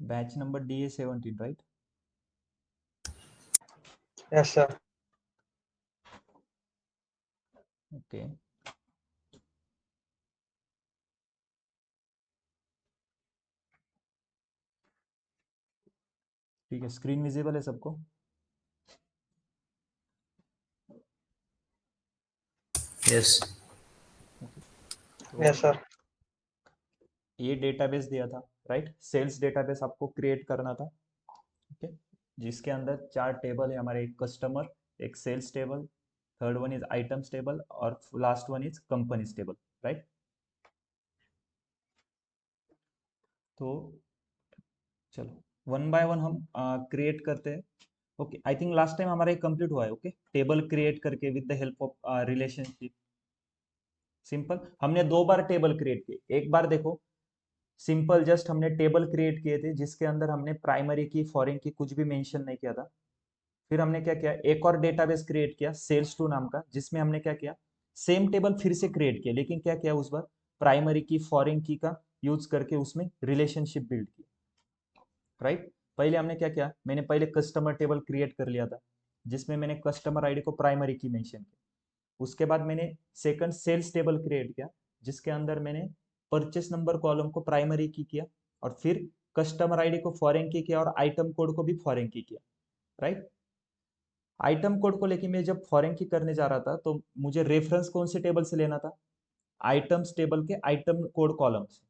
Batch number DA17, right? Yes, sir. Okay, ठीक है। Screen visible है सबको? यस। ओके, Yes, तो sir. ये डेटाबेस दिया था, राइट? सेल्स डेटाबेस आपको क्रिएट करना था, ओके, जिसके अंदर 4 टेबल है हमारे, एक कस्टमर, एक sales table, third one is items table और last one is companies table, right? तो चलो वन बाय वन हम क्रिएट करते हैं। Okay, I think last time हमारा ये कंप्लीट हुआ है। ओके, टेबल क्रिएट करके with the help of relationship. Simple, हमने 2 बार टेबल क्रिएट किए। एक बार देखो, सिंपल जस्ट हमने टेबल क्रिएट किए थे जिसके अंदर हमने प्राइमरी की, फॉरेन की कुछ भी मेंशन नहीं किया था। फिर हमने क्या किया, एक और डेटाबेस क्रिएट किया सेल्स टू नाम का, जिसमें हमने क्या किया, सेम टेबल फिर से क्रिएट किया, लेकिन क्या किया उस बार, प्राइमरी की, फॉरेन की का यूज करके उसमें रिलेशनशिप बिल्ड किया, राइट? पहले हमने क्या किया, मैंने पहले कस्टमर टेबल क्रिएट कर लिया था जिसमें मैंने कस्टमर आईडी को प्राइमरी की मेंशन किया। उसके बाद मैंने सेकंड सेल्स टेबल क्रिएट किया जिसके अंदर मैंने परचेस नंबर कॉलम को प्राइमरी की किया और फिर कस्टमर आईडी को फॉरेन की किया और आइटम कोड को भी फॉरेन की किया, राइट? आइटम कोड को लेके मैं जब फॉरेन की करने जा रहा था तो मुझे रेफरेंस कौन से टेबल से लेना था, आइटम्स टेबल के आइटम कोड कॉलम से,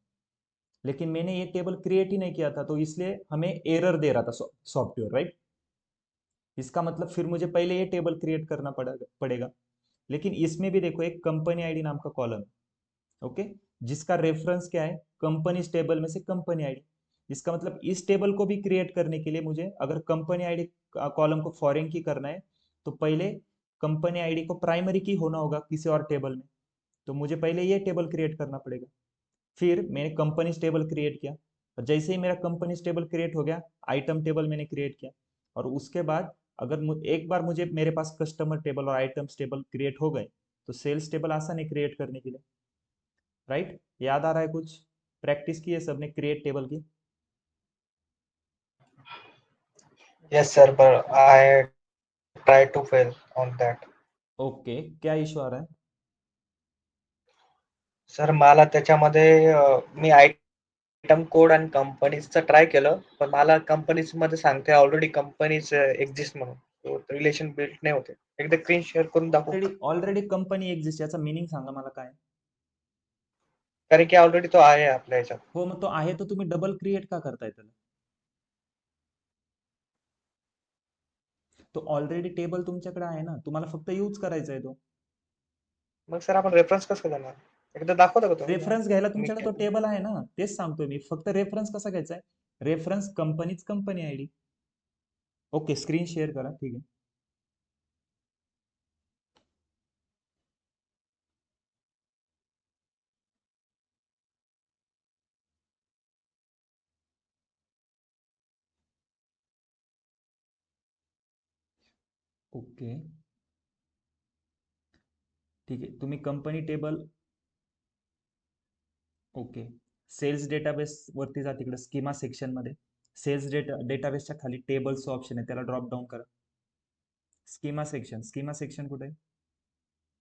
लेकिन मैंने ये टेबल क्रिएट ही नहीं किया था तो इसलिए हमें एरर दे रहा था सॉफ्टवेयर, राइट? इसका मतलब फिर मुझे पहले ये टेबल क्रिएट करना पड़ेगा। लेकिन इसमें भी देखो एक कंपनी आईडी नाम का कॉलम, ओके, जिसका रेफरेंस क्या है, कंपनी टेबल में से कंपनी आईडी। इसका मतलब इस टेबल को भी क्रिएट करने के लिए मुझे अगर कंपनी आईडी कॉलम को फॉरेन की करना है तो पहले कंपनी आईडी को प्राइमरी की होना होगा किसी और टेबल में, तो मुझे पहले ये टेबल क्रिएट करना पड़ेगा। फिर मैंने कंपनी टेबल क्रिएट किया और जैसे ही मेरा कंपनी टेबल क्रिएट हो गया, आइटम टेबल मैंने क्रिएट किया और उसके बाद अगर एक बार मुझे मेरे पास कस्टमर टेबल और आइटम्स टेबल क्रिएट हो गए तो सेल्स टेबल आसान है क्रिएट करने के लिए, राइट? याद आ रहा है कुछ? प्रैक्टिस की है सबने क्रिएट टेबल की? Yes, sir. But I try to fail on that. Okay, क्या इश्यू आ रहा है? सर मला त्याच्यामध्ये मी आयटम कोड आणि कंपनीचं ट्राय केलं, पण मला कंपनीज मध्ये सांगते ऑलरेडी कंपनीज एक्झिस्ट म्हणून, रिलेशन बिल्ड नाही होते. एकदा स्क्रीन शेअर करून दाखवू का? ऑलरेडी कंपनी एक्झिस्ट याचा मीनिंग सांगा मला काय? कारण की ऑलरेडी तो आहे आपल्या ह्याच्यात. हो, मग तो आहे तो तुम्ही डबल क्रिएट का करताय त्याला? तो ऑलरेडी टेबल तुमच्याकडे आहे ना, तुम्हाला फक्त यूज करायचा आहे तो. मग सर आपण रेफरन्स कसं देणार? एकदा दाखवता का तुम्ही? रेफरन्स घ्यायला मी तुमच्याकडे तो टेबल आहे ना, तेच सांगतोय मी. फक्त रेफरन्स कसा घ्यायचा आहे? रेफरन्स कंपनीच company ID. Okay, screen share करा, ठीक आहे. ओके, ठीक आहे. तुम्ही company table, okay, sales database वरती जा, तिकडे स्कीमा सेक्शन मध्ये सेल्स डेटाबेसच्या खाली टेबल्सचं ऑप्शन आहे, त्याला ड्रॉप डाऊन करा. स्कीमा सेक्शन, स्कीमा सेक्शन कुठे आहे?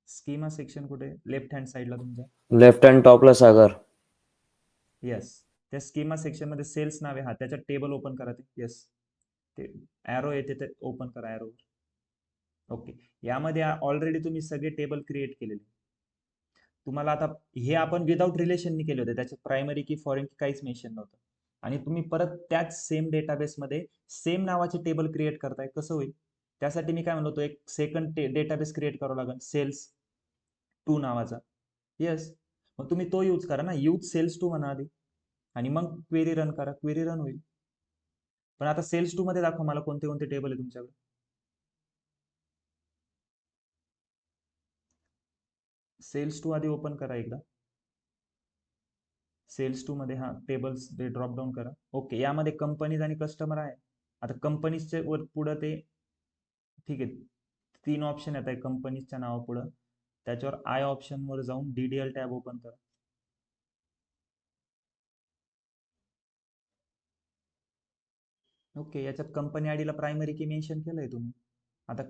स्कीमा सेक्शन कुठे आहे? लेफ्ट हँड साईडला तुमच्या. लेफ्ट हँड टॉपला सागर. येस, त्या स्कीमा सेक्शन मध्ये सेल्स नाव आहे, हा त्याच्यात टेबल ओपन करा ते. येस, ते ॲरो येते ते ओपन करा, ॲरो. ओके, यामध्ये ऑलरेडी तुम्ही सगळे टेबल क्रिएट केलेले. तुम्हाला आता हे आपण विदाउट रिलेशननी केले होते, त्याच्यात प्रायमरी की फॉरेन की काहीच मेन्शन नव्हतं, आणि तुम्ही परत त्याच सेम डेटाबेसमध्ये सेम नावाचे टेबल क्रिएट करताय, कसं होईल? त्यासाठी मी काय म्हणतो, एक सेकंड डेटाबेस क्रिएट करावं लागेल, सेल्स टू नावाचा. येस, मग तुम्ही तो यूज करा ना, यूज सेल्स टू म्हणा आधी आणि मग क्वेरी रन करा, क्वेरी रन होईल. पण आता सेल्स टू मध्ये दाखवा मला कोणते कोणते टेबल आहे तुमच्याकडे. सेल्स टू आधी ओपन करा एकदा. सेल्स टू मध्ये हा टेबल्स ड्रॉप डाऊन करा. ओके, यामध्ये कंपनीज आणि कस्टमर आहे. आता कंपनीजचे वर पुढं ते, ठीक आहे, 3 ऑप्शन येत आहे कंपनीजच्या नावापुढं, त्याच्यावर आय ऑप्शन वर जाऊन DDL टॅब ओपन करा. ओके, याच्यात कंपनी आयडीला प्रायमरी की मेन्शन केलंय तुम्ही. आता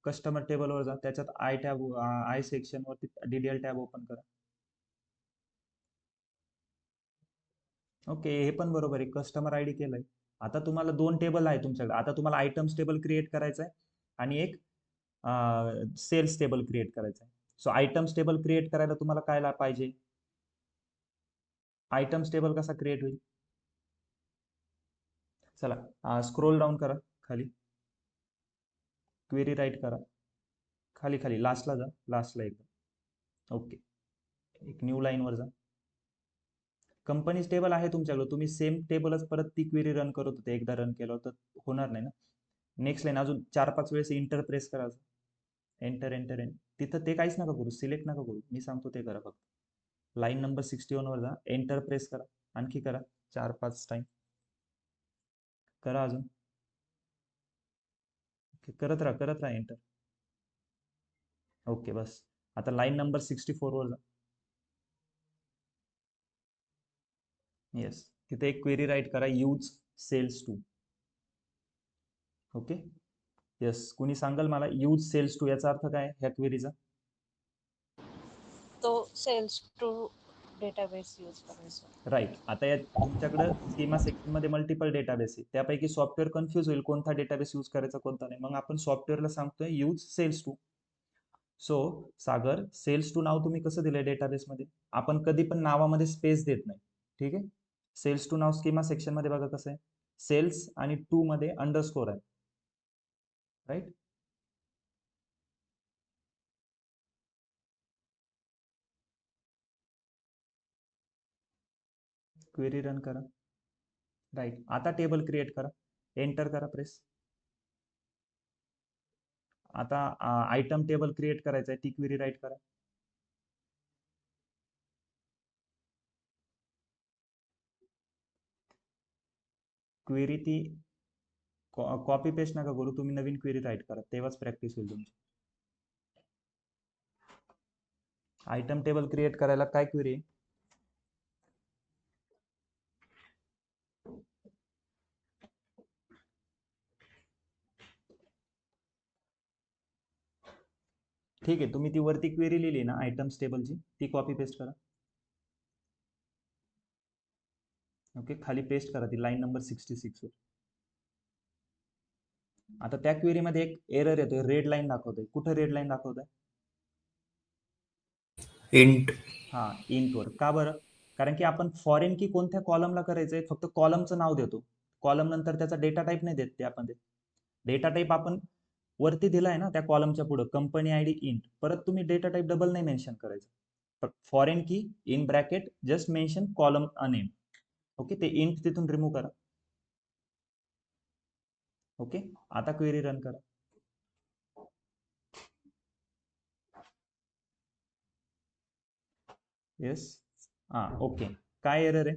कस्टमर टेबलवर जा, त्याच्यात आय टॅब, आय सेक्शन वरती डीडीएल टॅब ओपन करा. ओके, हे पण बरोबर आहे, कस्टमर आयडी केलंय. आता तुम्हाला 2 टेबल आहे तुमच्याकडे. आता तुम्हाला आयटम्स टेबल क्रिएट करायचं आहे आणि एक सेल्स टेबल क्रिएट करायचं आहे. सो आयटम्स टेबल क्रिएट करायला तुम्हाला काय पाहिजे? आयटम्स टेबल कसा क्रिएट होईल? चला, स्क्रोल डाऊन करा खाली, क्वेरी राईट करा, खाली खाली लास्टला जा, लास्टला एकदम. ओके, एक न्यू लाईनवर जा. कंपनीज टेबल आहे तुमच्याकडे, तुम्ही सेम टेबलच परत ती क्वेरी रन करत होते, एकदा रन केलं तर होणार नाही ना. नेक्स्ट लाईन अजून 4-5 वेळेस इंटर प्रेस करायचं. एंटर एंटर एंटर, तिथं ते काहीच नका करू, सिलेक्ट नका करू, मी सांगतो ते करा फक्त. लाईन नंबर 61 वर जा, एंटर प्रेस करा, आणखी करा 4-5 टाइम करा अजून. ओके, करत राहा एंटर. ओके बस. आता लाईन नंबर 64 वर जा. येस, तिथे एक क्वेरी राईट करा, use sales two. Okay, yes. कुणी सांगाल मला यूज सेल्स टू याचा अर्थ काय ह्या क्वेरीचा? तो सेल्स टू डेटाबेस यूज करायचा. राईट. आता या तुमच्याकडे स्कीमा सेक्शन मध्ये मल्टिपल डेटाबेस आहे, त्यापैकी सॉफ्टवेअर कन्फ्यूज होईल कोणता डेटाबेस यूज करायचा कोणता नाही. मग आपण सॉफ्टवेअरला सांगतोय use sales two. So Sagar, sales two नाव तुम्ही कसं दिलंय डेटाबेसमध्ये? आपण कधी पण नावामध्ये स्पेस देत नाही, ठीक आहे. सेल्स टू नाव स्कीमा सेक्शन मध्ये बघा कसं आहे, सेल्स आणि टू मध्ये अंडरस्कोर आहे, राईट. क्वेरी रन करा. राईट, आता टेबल क्रिएट करा, एंटर करा प्रेस. आता आयटम टेबल क्रिएट करायचं आहे, ती क्वेरी राईट करा. क्वेरी ती कॉपी पेस्ट नका करू, तुम्ही नवीन क्वेरी राईट करा, तेव्हाच प्रॅक्टिस होईल तुमची. आयटम टेबल क्रिएट करायला काय क्वेरी आहे? ठीक आहे, तुम्ही ती वरती क्वेरी लिहिली ना आयटम्स टेबलची, ती कॉपी पेस्ट करा. ओके, खाली पेस्ट करा ती लाईन नंबर 66 वर. आता त्या क्वेरीमध्ये एक एरर येतोय, रेड लाईन दाखवतोय. कुठं रेड लाईन दाखवतोय? इंट. हा, इंट वर. का बरं? कारण की आपण फॉरेन की कोणत्या कॉलमला करायचंय, फक्त कॉलमचं नाव देतो, कॉलम नंतर त्याचा डेटा टाईप नाही देत. त्यामध्ये डेटा टाईप आपण वरती दिलाय ना त्या कॉलमच्या पुढे, कंपनी आयडी इंट, परत तुम्ही डेटा टाईप डबल नाही मेन्शन करायचं. Foreign key in bracket just mention column name. Okay, ते इंट तिथून रिमूव्ह करा. ओके, आता क्वेरी रन करा. येस, हा, ओके. काय एरर आहे?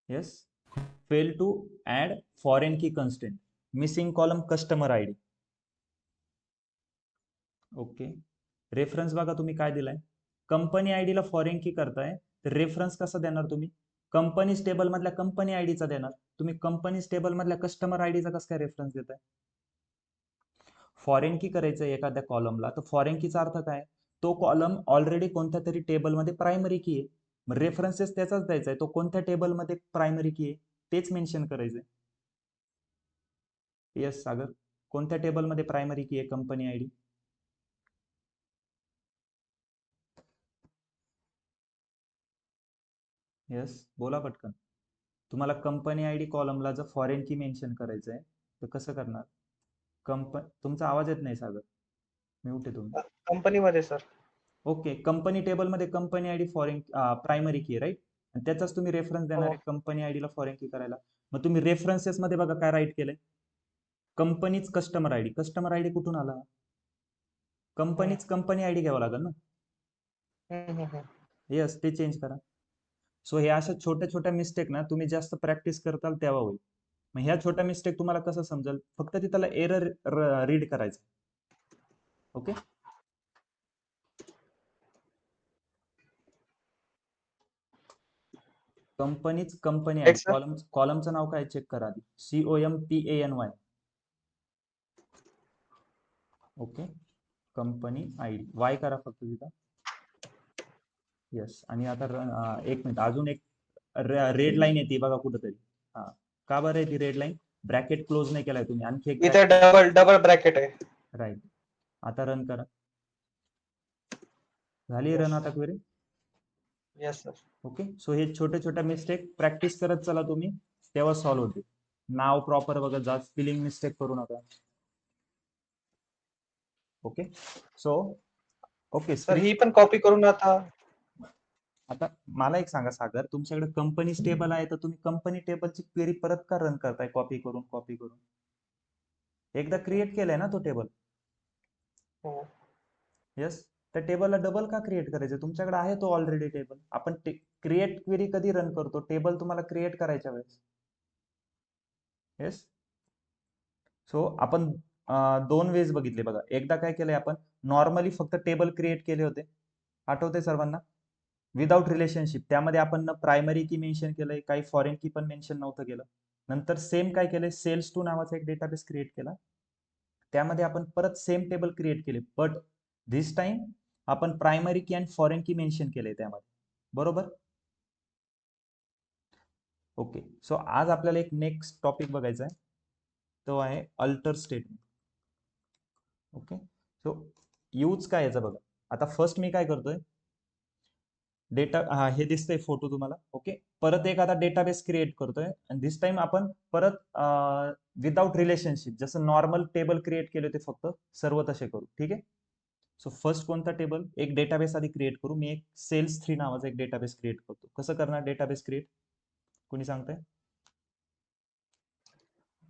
Yes, fail to add foreign key constant, missing column customer ID. Okay, reference बघा तुम्ही काय दिलाय, कंपनी आयडीला फॉरेन की करताय, तर रेफरन्स कसा देणार तुम्ही? कंपनीज टेबल मधल्या कंपनी आयडीचा देणार. तुम्ही कंपनीज टेबल मधल्या कस्टमर आयडीचा कसं काय रेफरन्स देताय? फॉरेन की करायचंय एखाद्या कॉलमला, तर फॉरेन कीचा अर्थ काय? तो कॉलम ऑलरेडी कोणत्या तरी टेबलमध्ये प्रायमरी की आहे, मग रेफरन्सेस त्याचाच द्यायचा आहे, तो कोणत्या टेबलमध्ये प्रायमरी की आहे तेच मेन्शन करायचंय. येस सागर, कोणत्या टेबलमध्ये प्रायमरी की आहे कंपनी आयडी? येस, बोला पटकन. तुम्हाला कंपनी आयडी कॉलमला जर फॉरेन की मेन्शन करायचं आहे तर कसं करणार? तुमचा आवाज येत नाही सागर, म्यूट आहे तुम्ही. कंपनीमध्ये सर. ओके, कंपनी टेबलमध्ये कंपनी आयडी फॉरेन प्रायमरी की राईट, आणि त्याचाच तुम्ही रेफरन्स देणार आहे कंपनी आयडीला फॉरेन की करायला. मग तुम्ही रेफरन्सेस मध्ये बघा काय राईट केलंय, कंपनीच कस्टमर आयडी. कस्टमर आयडी कुठून आला? कंपनीच कंपनी आयडी घ्यावा लागेल ना. येस, ते चेंज करा. सो हे अशा छोट्या छोट्या मिस्टेक ना तुम्ही जास्त प्रॅक्टिस करताल तेव्हा होईल. मग ह्या छोट्या मिस्टेक तुम्हाला कसं समजेल? फक्त ती त्याला एरर रीड करायचं. ओके, कंपनीच कंपनी आहे. एक सर कॉलमचं नाव काय चेक करा आधी. COMPANY. Okay. Company I D Y करा फक्त तिथं. येस. आणि आता एक मिनिट अजून एक रेड लाईन येते बघा कुठंतरी. हा का बरं आहे ती रेड लाईन? ब्रॅकेट क्लोज नाही केलाय तुम्ही. आणखी एक इथे डबल डबल ब्रॅकेट आहे. राईट. आता रन करा. झाली रन आता क्वेरी. Yes sir. ओके. सो हे छोटे छोटे मिस्टेक प्रॅक्टिस करत चला तुम्ही, तेव्हा सॉल्व्ह होते. नाव प्रॉपर बघत जा, स्पेलिंग मिस्टेक करू नका. ओके. So okay. सर ही पण कॉपी करून आता मला एक सांगा सागर, तुमच्याकडे कंपनी टेबल आहे तर तुम्ही कंपनी टेबलची क्वेरी परत का रन करताय कॉपी करून? एकदा क्रिएट केलाय ना तो टेबल. हो. येस. त्या टेबलला डबल का क्रिएट करायचं? तुमच्याकडे आहे तो ऑलरेडी टेबल. आपण क्रिएट क्वेरी कधी रन करतो? टेबल तुम्हाला क्रिएट करायच्या वेळेस. येस. सो आपण दोन वेज बघितले बघा. एकदा काय केलंय आपण नॉर्मली फक्त टेबल क्रिएट केले होते, आठवते सर्वांना, विदाउट रिलेशनशिप. त्यामध्ये आपण न प्रायमरी की मेन्शन केलंय, काही फॉरेन की पण मेन्शन नव्हतं केलं. नंतर सेम काय केलंय, सेल्स टू नावाचा एक डेटाबेस क्रिएट केला. त्यामध्ये आपण परत सेम टेबल क्रिएट केले, बट धिस टाइम आपण प्रायमरी की अँड फॉरेन की मेन्शन केलंय त्यामध्ये. बरोबर. ओके. सो आज आपल्याला एक नेक्स्ट टॉपिक बघायचा आहे, तो आहे अल्टर स्टेटमेंट. ओके. सो यूज काय याचा बघा. आता फर्स्ट मी काय करतोय, डेटा हे दिसतंय फोटो तुम्हाला. ओके. परत एक आता डेटाबेस क्रिएट करतोय आणि दिस टाइम आपण परत विदाउट रिलेशनशिप, जसं नॉर्मल टेबल क्रिएट केले होते फक्त, सर्व तसे करू. ठीक आहे. सो फर्स्ट कोणता टेबल, एक डेटाबेस आधी क्रिएट करू. मी एक सेल्स 3 नावाचा एक डेटाबेस क्रिएट करतो. कसं करणार डेटाबेस क्रिएट, कोणी सांगताय?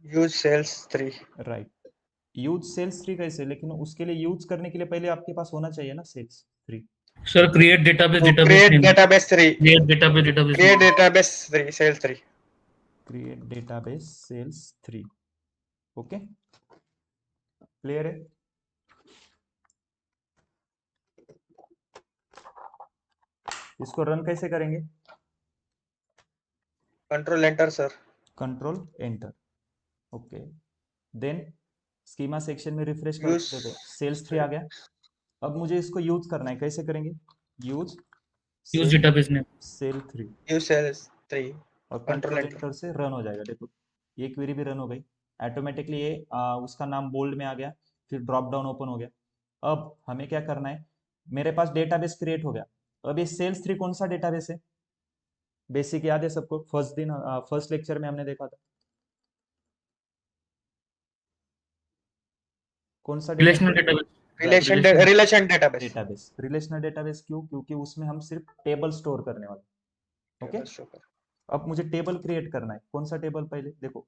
Use sales 3. Right. Use sales 3 कैसे, लेकिन उसके लिए यूज करने के लिए पहले आपके पास होना चाहिए ना sales 3. Sir create database create name database 3. Create database create database 3 sales 3. Create database sales 3. Okay. Clear है? इसको रन कैसे करेंगे? Control enter sir. Control enter. Okay. Then schema section में रिफ्रेश कर यूज देते, सेल्स 3 आ गया. अब मुझे इसको यूज करना है, कैसे करेंगे? Use database name sale 3 use sales 3 और कंट्रोल कंट्रोल एंटर. एंटर से रन हो जाएगा. देखो ये क्वेरी भी रन हो गई ऑटोमेटिकली. ये उसका नाम बोल्ड में आ गया, फिर ड्रॉप डाउन ओपन हो गया. अब हमें क्या करना है, मेरे पास डेटाबेस क्रिएट हो गया. अब ये सेल्स 3 कौन सा डेटाबेस है? बेसिक याद है सबको, फर्स्ट लेक्चर में हमने देखा था. कौन सा relational database relation database. Database. Relational database क्यों? क्योंकि उसमें हम सिर्फ टेबल स्टोर करने वाले. ओके. अब मुझे टेबल क्रिएट करना है. कौन सा टेबल? पहले देखो,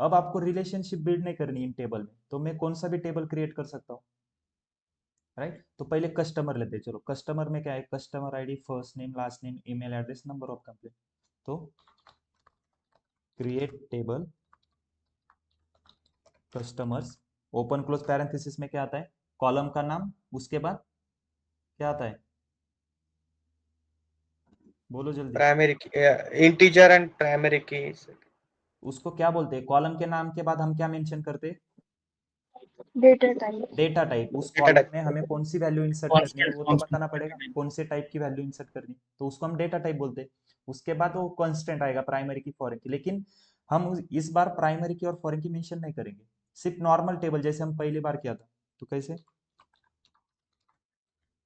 अब आपको रिलेशनशिप बिल्ड नहीं करनी इन टेबल में, तो मैं कौन सा भी टेबल क्रिएट कर सकता हूँ. राइट. तो पहले कस्टमर लेते हैं. चलो कस्टमर में क्या है, customer ID, first name, last name, email address, number of complaint. तो create table customers, open close parenthesis में क्या आता है, कॉलम का नाम, उसके बाद क्या आता है, बोलो जल्दी. प्राइमरी की इंटीजर एंड प्राइमरी की. उसको क्या बोलते हैं? कॉलम के नाम के बाद हम क्या मेंशन करते हैं? Data type. Data type. उस Data कॉलम type. में हमें कौन सी वैल्यू इंसर्ट करनी है वो तो बताना पड़ेगा, कौन से टाइप की वैल्यू इंसर्ट करनी, तो उसको हम डेटा टाइप बोलते हैं. उसके बाद वो कांस्टेंट आएगा प्राइमरी की, फॉरेन की. लेकिन हम इस बार प्राइमरी की और फॉरेन की मेंशन नहीं करेंगे, सिर्फ नॉर्मल टेबल जैसे हम पहली बार किया था. तो कैसे,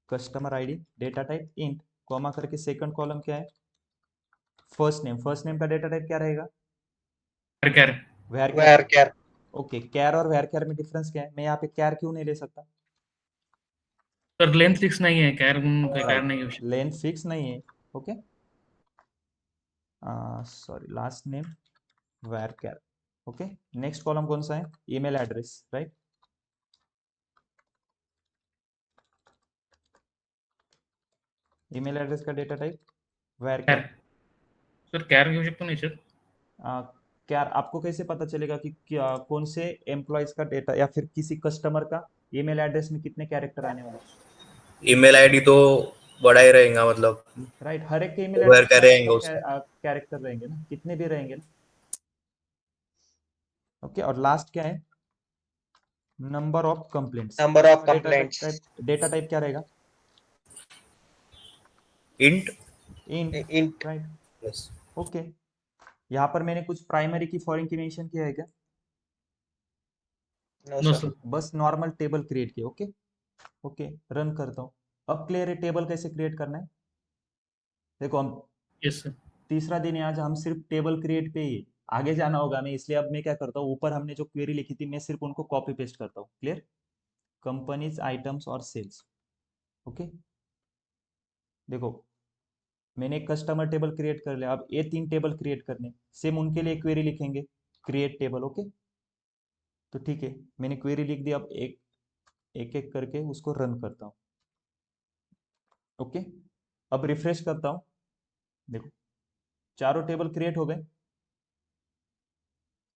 customer ID, data type int, comma करके सेकंड कॉलम क्या है, फर्स्ट नेम. फर्स्ट नेम का डेटा टाइप क्या रहेगा? Where char. ओके. कैर और वेयर कैर में डिफरेंस क्या है? मैं यहाँ पे कैर क्यों नहीं ले सकता? सर लेंथ फिक्स नहीं है, कैर नहीं है. लेंथ फिक्स नहीं है. Okay. Sorry, last name varchar. Okay. Next column कौन सा है? Email address. Right. Email address का data type varchar. Sir char घेऊ शकतो नाही सर? क्या आपको कैसे पता चलेगा कि कौन से एम्प्लॉयज का डेटा या फिर किसी कस्टमर का ईमेल एड्रेस में कितने कैरेक्टर आने वाले? ईमेल आईडी तो बड़ा ही रहेगा मतलब राइट, हर एक के ईमेल where एड्रेस में करेंगे अलग उसमें। कैरेक्टर रहेंगे ना, कितने भी रहेंगे ना। ओके, और लास्ट क्या है, number of complaints. Number of data type complaints. Data type क्या रहेगा, Int. Int. Int. Right, Yes. Okay. यहाँ पर मैंने कुछ प्राइमरी की फॉरेन की मेंशन किया है क्या, नो नो सर। सर। बस नॉर्मल टेबल क्रिएट किया। ओके, ओके, रन करता हूँ। अब क्लियर है टेबल कैसे क्रिएट करना है। देखो हम यस सर। तीसरा दिन है आज, हम सिर्फ टेबल क्रिएट पे ही आगे जाना होगा हमें, इसलिए अब मैं क्या करता हूँ, ऊपर हमने जो क्वेरी लिखी थी मैं सिर्फ उनको कॉपी पेस्ट करता हूँ। क्लियर, कंपनीज, आइटम्स और सेल्स। ओके, देखो मैंने एक कस्टमर टेबल क्रिएट कर लिया, अब ये 3 टेबल क्रिएट करने, सेम उनके लिए क्वेरी लिखेंगे, क्रिएट टेबल। ओके, तो ठीक है, मैंने क्वेरी लिख दी, अब एक एक एक करके उसको रन करता हूँ। ओके, अब रिफ्रेश करता हूँ, देखो चारों टेबल क्रिएट हो गए।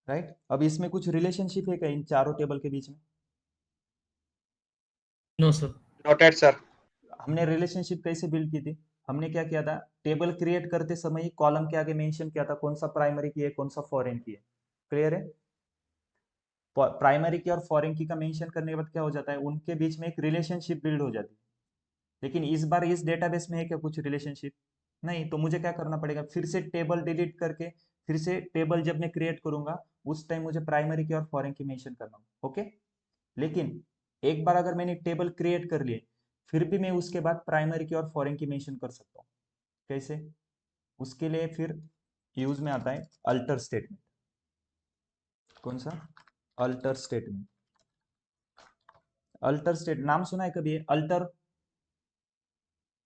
राइट, अब इसमें कुछ रिलेशनशिप है क्या इन चारों टेबल के बीच में, नो सर। Noted sir. हमने रिलेशनशिप कैसे बिल्ड की थी, हमने क्या किया था, टेबल क्रिएट करते समय ही कॉलम के आगे मेंशन किया था कौन सा प्राइमरी की है कौन सा फॉरेन की है। क्लियर है, प्राइमरी की और फॉरेन की का मेंशन करने के बाद क्या हो जाता है, उनके बीच में एक रिलेशनशिप बिल्ड हो जाती है। लेकिन इस बार इस डेटाबेस में है क्या कुछ रिलेशनशिप, नहीं, तो मुझे क्या करना पड़ेगा, फिर से टेबल डिलीट करके फिर से टेबल जब मैं क्रिएट करूंगा उस टाइम मुझे प्राइमरी की और फॉरेन की मेंशन करना होगा। ओके, लेकिन एक बार अगर मैंने टेबल क्रिएट कर लिए फिर भी मैं उसके बाद प्राइमरी की और फॉरेन की मेंशन कर सकता हूँ। कैसे, उसके लिए फिर यूज में आता है अल्टर स्टेटमेंट। कौन सा, अल्टर स्टेटमेंट। अल्टर स्टेट नाम सुना है कभी, alter, yes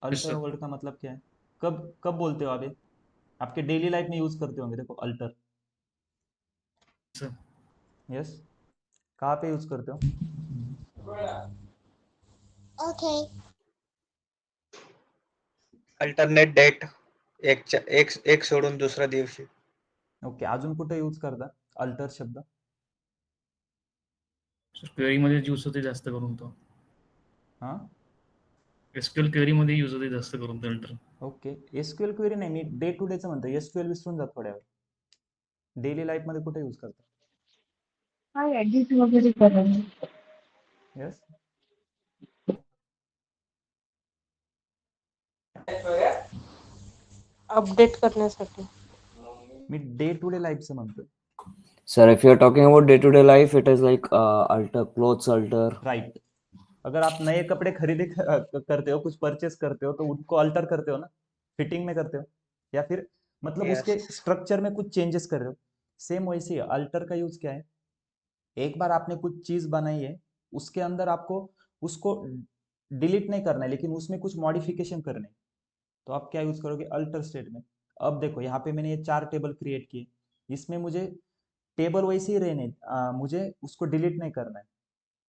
alter sir. Word का मतलब क्या है, कब कब बोलते हो आप ये, आपके डेली लाइफ में यूज करते होंगे। देखो अल्टर, सर। यस, कहाँ पे यूज करते हो, Okay. अल्टरनेट डेट, एक सोडून दुसऱ्या दिवशी. ओके, अजून कुठे यूज करता अल्टर शब्द, क्वेरी मध्ये यूज होते जास्त करून तो. हां, एसक्यूएल क्वेरी मध्ये यूज होते जास्त करून तो अल्टर. ओके, एसक्यूएल क्वेरी नाही, मी डे टू डेचं म्हणतो, एसक्यूएल विसरून जा थोड्या वेळ, डेली लाईफ मध्ये कुठे यूज करता, हा एडिट वगैरे करायला. यस, अपडेट करण्यासाठी. मी डे टू डे लाईफचं म्हणतोय। Sir, if you're talking about day-to-day life, it is like alter clothes alter. Right, अगर आप नए कपड़े खरीदी करते हो, कुछ परचेस करते हो तो उनको अल्टर करते हो ना, फिटिंग में करते हो, या फिर मतलब उसके यस. स्ट्रक्चर में कुछ चेंजेस कर रहे हो। सेम वैसे ही अल्टर का यूज क्या है, एक बार आपने कुछ चीज बनाई है, उसके अंदर आपको उसको डिलीट नहीं करना है लेकिन उसमें कुछ मॉडिफिकेशन करने हैं, तो आप क्या यूज करोगे, अल्टर स्टेटमेंट। अब देखो यहाँ पे मैंने ये 4 टेबल क्रिएट किए, इसमें मुझे टेबल वैसे ही रहने, मुझे उसको डिलीट नहीं करना है,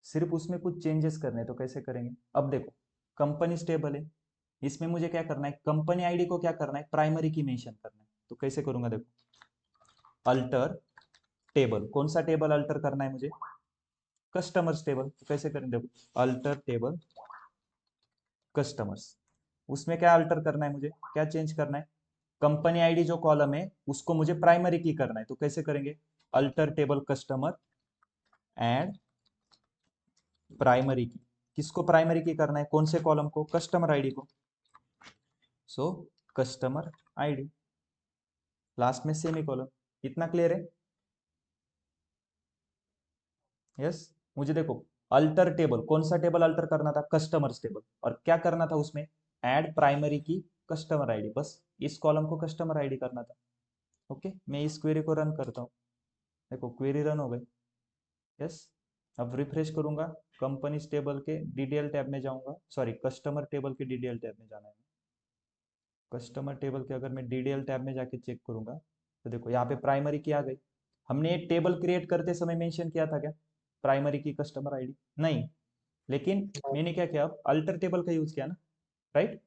सिर्फ उसमें कुछ चेंजेस करने हैं, तो कैसे करेंगे। अब देखो कंपनी टेबल है, इसमें मुझे क्या करना है, कंपनी आईडी को क्या करना है, प्राइमरी की मेंशन करना है, तो कैसे करूंगा, देखो अल्टर टेबल, कौन सा टेबल अल्टर करना है मुझे, कस्टमर्स टेबल, तो कैसे करें, देखो अल्टर टेबल कस्टमर्स, उसमें क्या अल्टर करना है मुझे, क्या चेंज करना है, कंपनी आईडी जो कॉलम है उसको मुझे प्राइमरी की करना है, तो कैसे करेंगे, alter table customer and primary की, किसको प्राइमरी की करना है, कौन से कॉलम को, कस्टमर आईडी को, सो कस्टमर आईडी, लास्ट में सेमी कॉलम। इतना क्लियर है, यस। मुझे देखो अल्टर टेबल, कौन सा टेबल अल्टर करना था, कस्टमर्स टेबल, और क्या करना था उसमें, ऐड प्राइमरी की कस्टमर आईडी, बस इस कॉलम को कस्टमर आईडी करना था। ओके, मैं इस क्वेरी को रन करता हूँ, देखो क्वेरी रन हो गई, यस। अब रिफ्रेश करूंगा, कंपनीज टेबल के डीडीएल टैब में जाऊंगा, सॉरी कस्टमर टेबल के डीडीएल टैब में जाना है, कस्टमर टेबल के अगर मैं डीडीएल टैब में जाके चेक करूंगा तो देखो यहाँ पे प्राइमरी की आ गई। हमने एक टेबल क्रिएट करते समय मेंशन किया था क्या, प्राइमरी की कस्टमर आईडी, नहीं, लेकिन मैंने क्या किया, अब अल्टर टेबल का यूज किया ना, राइट।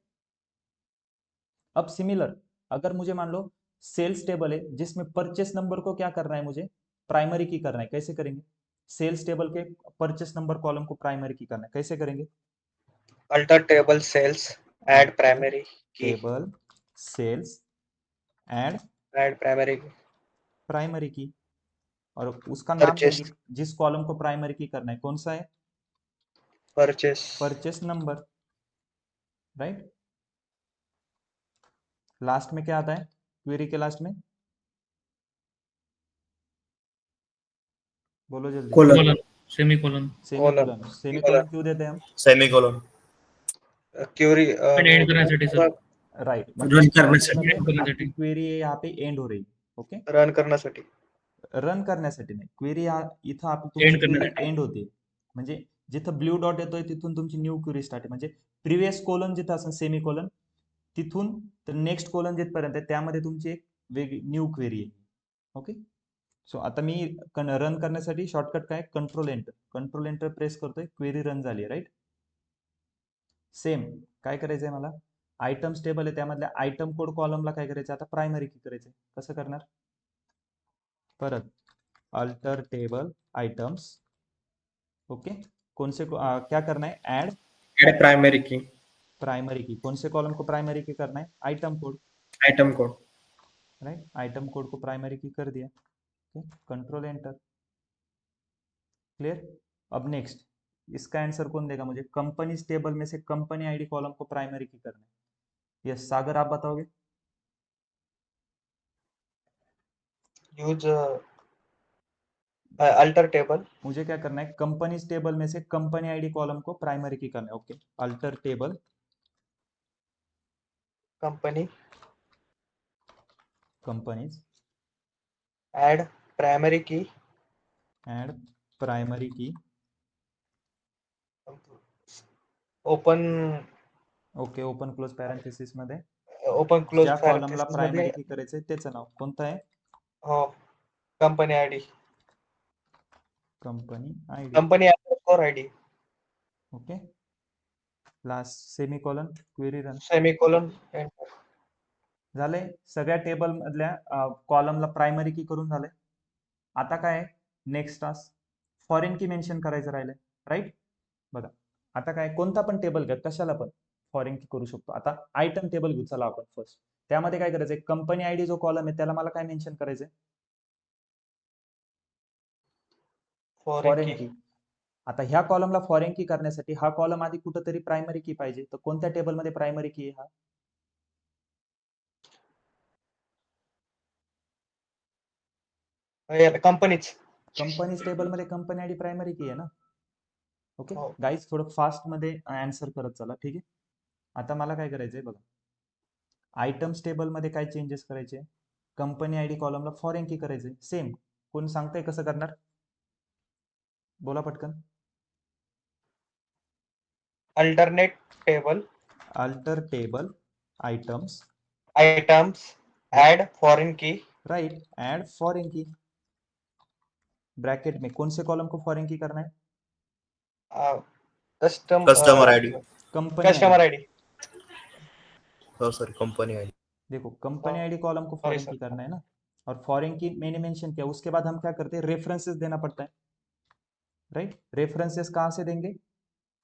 अब सिमिलर, अगर मुझे मान लो सेल्स टेबल है जिसमें परचेस नंबर को क्या करना है, मुझे प्राइमरी की करना है, कैसे करेंगे, सेल्स टेबल के परचेस नंबर कॉलम को प्राइमरी की करना है, कैसे करेंगे, alter table sales add primary key, table sales add add primary primary key, और उसका नाम परचेस, देंगे जिस कॉलम को प्राइमरी की करना है, कौन सा है? Purchase, purchase number, right. Last में क्या आता है क्वेरी के लास्ट में? बोलो जल्दी। Colon, colon, semicolon. Semicolon. Semicolon क्यों देते हैं हम? सेमीकोलन क्यूरी पण एंड करण्यासाठी सर, राइट, रन मतलब इसका करण्यासाठी. मतलब है करण्यासाठी. आपकी क्वेरी यहाँ पे एंड हो रही है, ओके। रन करण्यासाठी. रन करण्यासाठी नाही, क्वेरी इथं तुमची End क्वेरी करण्यासाठी. एंड होते, म्हणजे जिथं ब्ल्यू डॉट येतोय तिथून तुमची न्यू क्वेरी स्टार्ट आहे, म्हणजे प्रिव्हियस कोलन जिथं असेल सेमी कोलन तिथून तर नेक्स्ट कोलन जिथपर्यंत आहे त्यामध्ये तुमची एक वेगळी न्यू क्वेरी आहे, ओके. सो आता मी रन करण्यासाठी शॉर्टकट काय, कंट्रोल एंटर प्रेस करतोय, क्वेरी रन झाली, राईट. सेम काय करायचंय मला, आयटम्स टेबल आहे त्यामधल्या आयटम कोड कॉलमला काय करायचं आता, प्रायमरी की करायचंय. कसं करणार, परत अल्टर टेबल आइटम्स, ओके. कौन से क्या करना है, ऐड ऐड प्राइमरी की, प्राइमरी की. कौन से कॉलम को प्राइमरी की करना है, item code, item code. Right. Item code को प्राइमरी की कर दिया, ओके. Control enter, clear. अब नेक्स्ट इसका आंसर कौन देगा मुझे, कंपनीज टेबल में से कंपनी आईडी कॉलम को प्राइमरी की करना है. यस सागर आप बताओगे. यूज अल्टर टेबल, मुझे क्या करना है, कंपनीज टेबल में से कंपनी आईडी कॉलम को प्राइमरी की करना है, okay. Alter table company, companies, add primary की, ऐड प्राइमरी की, open, okay. Open close parenthesis मध्ये ओपन क्लोज ज्या कॉलमला पॅरेंथेसिस प्रायमरी मध्ये, की करायचंय त्याचं नाव कोणतं आहे, हो, company ID, company ID, company underscore ID, okay. Last semicolon, query run. Semicolon, enter. झालंय, सगळ्या टेबल मधल्या कॉलमला प्रायमरी की करून झालंय. आता काय नेक्स्ट टास्क, फॉरेन की मेन्शन करायचं राहिलंय, राईट. बघा आता काय, कोणता पण टेबल घ्या, कशाला पण फॉरेन की करू शकतो. आता आयटम टेबल घेऊ चला आपण फर्स्ट. त्यामध्ये काय करायचंय, कंपनी आयडी जो कॉलम आहे त्याला मला काय मेन्शन करायचंय, फॉरेन की. आता ह्या कॉलमला फॉरेन की करण्यासाठी हा कॉलम आधी कुठेतरी प्रायमरी की पाहिजे, तर कोणत्या टेबलमध्ये प्रायमरी की आहे, हा कंपनीच, कंपनीज टेबलमध्ये कंपनी आयडी प्रायमरी की आहे ना, ओके. हो. गाईज थोडं फास्ट मध्ये आन्सर करत चला, ठीक आहे. आता मला काय करायचंय बघा, आयटम्स टेबलमध्ये काय चेंजेस करायचे, कंपनी आयडी कॉलमला फॉरेन की करायचंय, सेम. कोण सांगताय कसं करणार, बोला पटकन. Alternate table, alter table items, items, add foreign की, राइट. ऐड फॉरेन की, ब्रैकेट में कौन से कॉलम को फॉरेन की करना है, customer ID, company customer ID. ID, sorry company ID. देखो कंपनी आईडी कॉलम को फॉरेन की करना है ना, और फॉरेन की मैंने मेंशन किया, उसके बाद हम क्या करते हैं, रेफरेंसेस देना पड़ता है, राइट. रेफरेंसेस कहां से देंगे,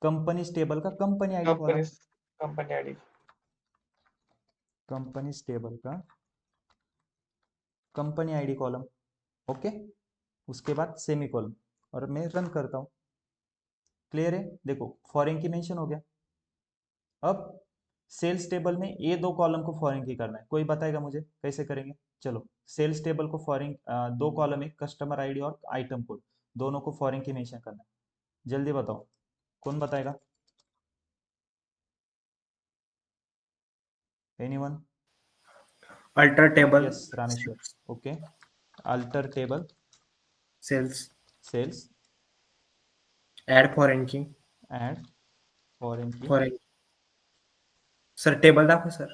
कंपनीज टेबल का company ID column, company ID, companies table का कंपनी आईडी कॉलम, ओके. उसके बाद सेमी कॉलम, और मैं रन करता हूं, क्लियर है. देखो फॉरेन की मेंशन हो गया. अब सेल्स टेबल में ये दो कॉलम को फॉरेन की करना है, कोई बताएगा मुझे कैसे करेंगे. चलो सेल्स टेबल को फॉरेन, दो कॉलम है, कस्टमर आईडी और आइटम कोड, दोनों को फॉरेन की मेंशन करना है. जल्दी बताओ कौन बताएगा, anyone. Alter table, yes Rameshwar, okay. Alter table sales, sales, add foreign key, add foreign key, foreign. Sir table दाखव sir.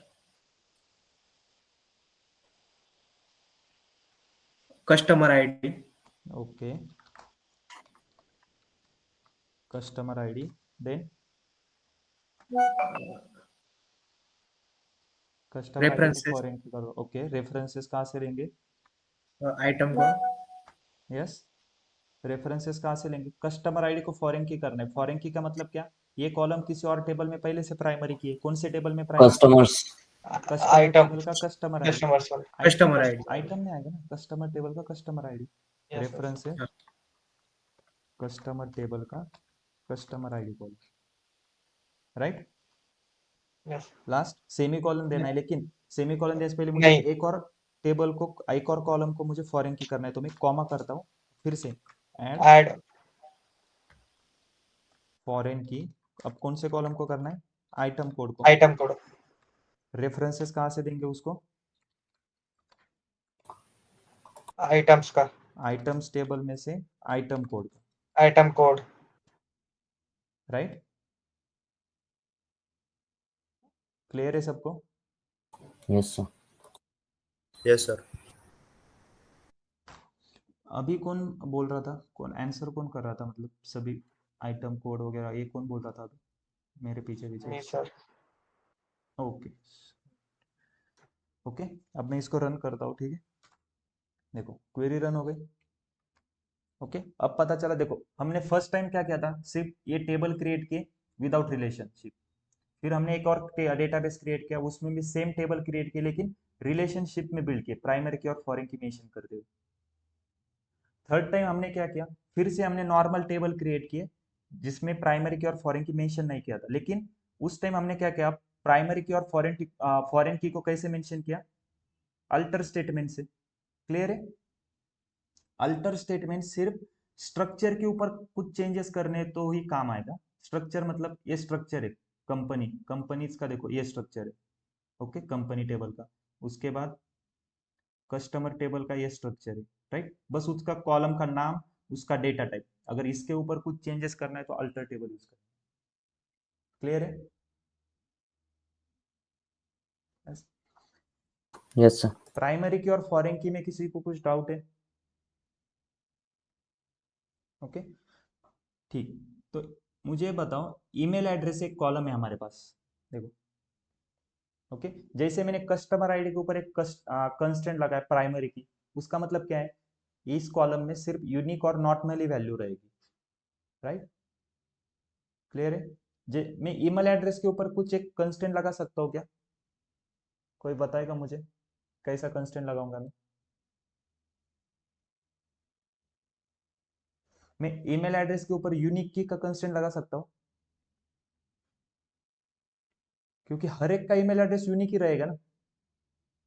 Customer ID, okay. Customer ID, then customer ID को रेफरेंसेस, फॉरेन की करो, okay. References कहाँ से लेंगे, item code, yes. References कहाँ से लेंगे, customer ID को फॉरेन की करना है. फॉरेन की का मतलब क्या, ये कॉलम किसी और टेबल में पहले से प्राइमरी की है, कौन से टेबल में primary? Customers. Customer item table का customer ID, customer sorry Customer ID. Item में आएगा ना, कस्टमर टेबल का कस्टमर आईडी, रेफरेंस है हाँ। कस्टमर टेबल का customer ID column, right. Yes last semicolon देना है, लेकिन सेमीकोलन देने से पहले मुझे नहीं। एक और टेबल को, एक और कॉलम को मुझे फॉरेन की करना है, तो मैं कॉमा करता हूँ फिर से, ऐड ऐड फॉरेन की। अब कौन से कॉलम को करना है? आइटम कोड को। आइटम कोड रेफरेंसेस कहाँ से देंगे उसको? आइटम्स का आइटम्स टेबल में से item code, item code right. Clear है सबको? Yes, sir. Yes sir. अभी कौन बोल रहा था, कौन आंसर कौन कर रहा था, मतलब सभी आइटम कोड वगैरह ये कौन बोल रहा था अभी मेरे पीछे नहीं पीछे? सर। ओके ओके, अब मैं इसको रन करता हूँ, ठीक है। देखो क्वेरी रन हो गई। ओके, अब पता चला, देखो हमने फर्स्ट टाइम क्या किया था, सिर्फ ये टेबल क्रिएट किए विदाउट रिलेशनशिप, फिर हमने एक और डेटाबेस क्रिएट किया, उसमें भी सेम टेबल क्रिएट किए लेकिन रिलेशनशिप में बिल्ड किए, प्राइमरी की और फॉरेन की मेंशन करते हुए। थर्ड टाइम हमने क्या किया, फिर से हमने नॉर्मल टेबल क्रिएट किए जिसमें प्राइमरी की और फॉरेन की मेंशन नहीं किया था, लेकिन उस टाइम हमने क्या किया, प्राइमरी की और फॉरेन की को कैसे मेंशन किया? अल्टर स्टेटमेंट से। क्लियर है? अल्टर स्टेटमेंट सिर्फ स्ट्रक्चर के ऊपर कुछ चेंजेस करने तो ही काम आएगा। स्ट्रक्चर मतलब ये स्ट्रक्चर है कंपनी, कंपनीज का देखो ये स्ट्रक्चर है, ओके, कंपनी टेबल का। उसके बाद कस्टमर टेबल का ये स्ट्रक्चर है, राइट। बस उसका कॉलम का नाम, उसका डेटा टाइप, अगर इसके ऊपर कुछ चेंजेस करना है तो अल्टर टेबल यूज करना है। क्लियर है? Yes, sir. प्राइमरी की और फॉरेन की में किसी को कुछ डाउट है? ओके ठीक, तो मुझे बताओ, ईमेल एड्रेस एक कॉलम है हमारे पास, देखो, ओके। जैसे मैंने कस्टमर आईडी के ऊपर एक कंस्टेंट लगाया प्राइमरी की, उसका मतलब क्या है, इस कॉलम में सिर्फ यूनिक और नॉट नल ही वैल्यू रहेगी, राइट। क्लियर है? मैं ईमेल एड्रेस के ऊपर कुछ एक कंस्टेंट लगा सकता हूँ क्या? कोई बताएगा मुझे कैसा कंस्टेंट लगाऊंगा मैं ईमेल एड्रेस के ऊपर यूनिक की का कंस्टेंट लगा सकता हूँ, क्योंकि हर एक का ईमेल एड्रेस यूनिक ही रहेगा ना।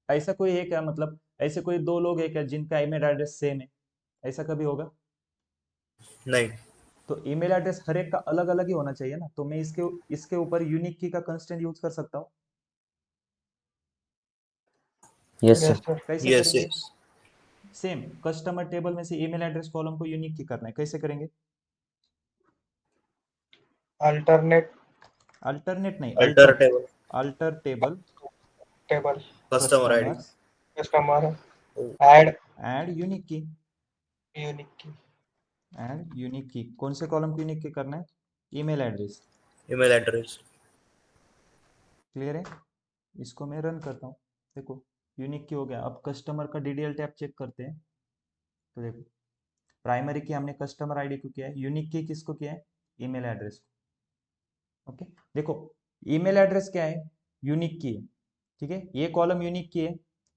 ऐसा कोई है क्या, मतलब ऐसे कोई दो लोग है क्या जिनका ईमेल एड्रेस सेम है? ऐसा कभी होगा? नहीं। तो ईमेल एड्रेस हर एक का अलग अलग ही होना चाहिए ना, तो मैं इसके ऊपर यूनिक की का कंस्टेंट यूज कर सकता हूँ। Yes, sir. Yes sir. कैसे यस करेंगे? यस। सेम कस्टमर टेबल में से ईमेल एड्रेस कॉलम को यूनिक की करना है, कैसे करेंगे? अल्टरनेट अल्टरनेट नहीं, alter alter, table alter table table customer ID customers customer add add unique key, unique key add unique key, कौन से कॉलम को यूनिक की करना है? Email address. Email address. Clear है? इसको मैं रन करता हूँ, देखो यूनिक की हो गया। अब कस्टमर का डीडीएल टैब चेक करते हैं, तो देखो प्राइमरी की हमने कस्टमर आईडी को किया है, यूनिक की किसको किया है? ईमेल एड्रेस को। ओके, देखो ईमेल एड्रेस क्या है? यूनिक की है, ठीक है, ये कॉलम यूनिक की है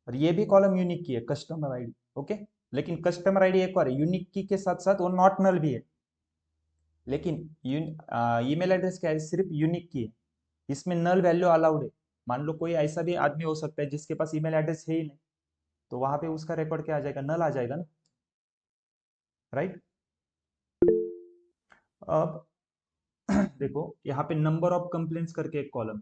और ये भी कॉलम यूनिक की है, कस्टमर आईडी, ओके। लेकिन कस्टमर आईडी एक और है, यूनिक की के साथ साथ वो नॉट नल भी है, लेकिन ईमेल एड्रेस क्या है? सिर्फ यूनिक की है, इसमें नल वैल्यू अलाउड है। मान लो कोई ऐसा भी आदमी हो सकता है जिसके पास ईमेल एड्रेस है ही नहीं, तो वहां पे उसका रिकॉर्ड क्या आ जाएगा? नल आ जाएगा ना, राइट। अब देखो यहाँ पे नंबर ऑफ कंप्लेंट्स करके एक कॉलम,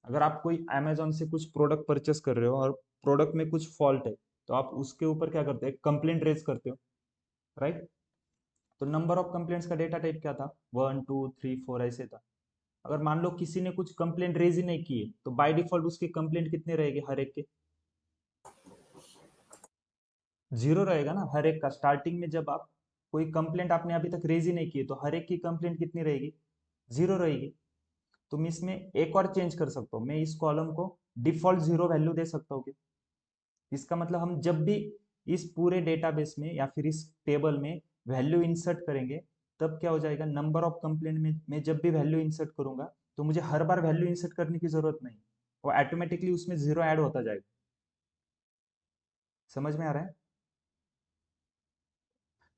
अगर आप कोई अमेजोन से कुछ प्रोडक्ट परचेस कर रहे हो और प्रोडक्ट में कुछ फॉल्ट है, तो आप उसके ऊपर क्या करते हैं? कंप्लेंट रेज करते हो, राइट। तो नंबर ऑफ कंप्लेंट्स का डेटा टाइप क्या था? 1 2 3 4 ऐसे था। अगर मान लो किसी ने कुछ कंप्लेंट रेज ही नहीं की है, तो बाय डिफॉल्ट उसके कंप्लेंट कितने रहेंगे? हर एक के 0 रहेगा ना, हर एक का। स्टार्टिंग में जब आप कोई कंप्लेंट आपने अभी तक रेज ही नहीं की है, तो हर एक की कंप्लेंट कितनी रहेगी? 0 रहेगी। तो मैं इसमें एक और चेंज कर सकता हूँ, मैं इस कॉलम को डिफॉल्ट 0 वैल्यू दे सकता हूँ क्या? इसका मतलब हम जब भी इस पूरे डेटाबेस में या फिर इस टेबल में वैल्यू इंसर्ट करेंगे, तब क्या हो जाएगा, नंबर ऑफ कंप्लेंट में मैं जब भी वैल्यू इंसर्ट करूंगा तो मुझे हर बार वैल्यू इंसर्ट करने की जरूरत नहीं, वो ऑटोमेटिकली उसमें 0 ऐड होता जाएगा। समझ में आ रहा है?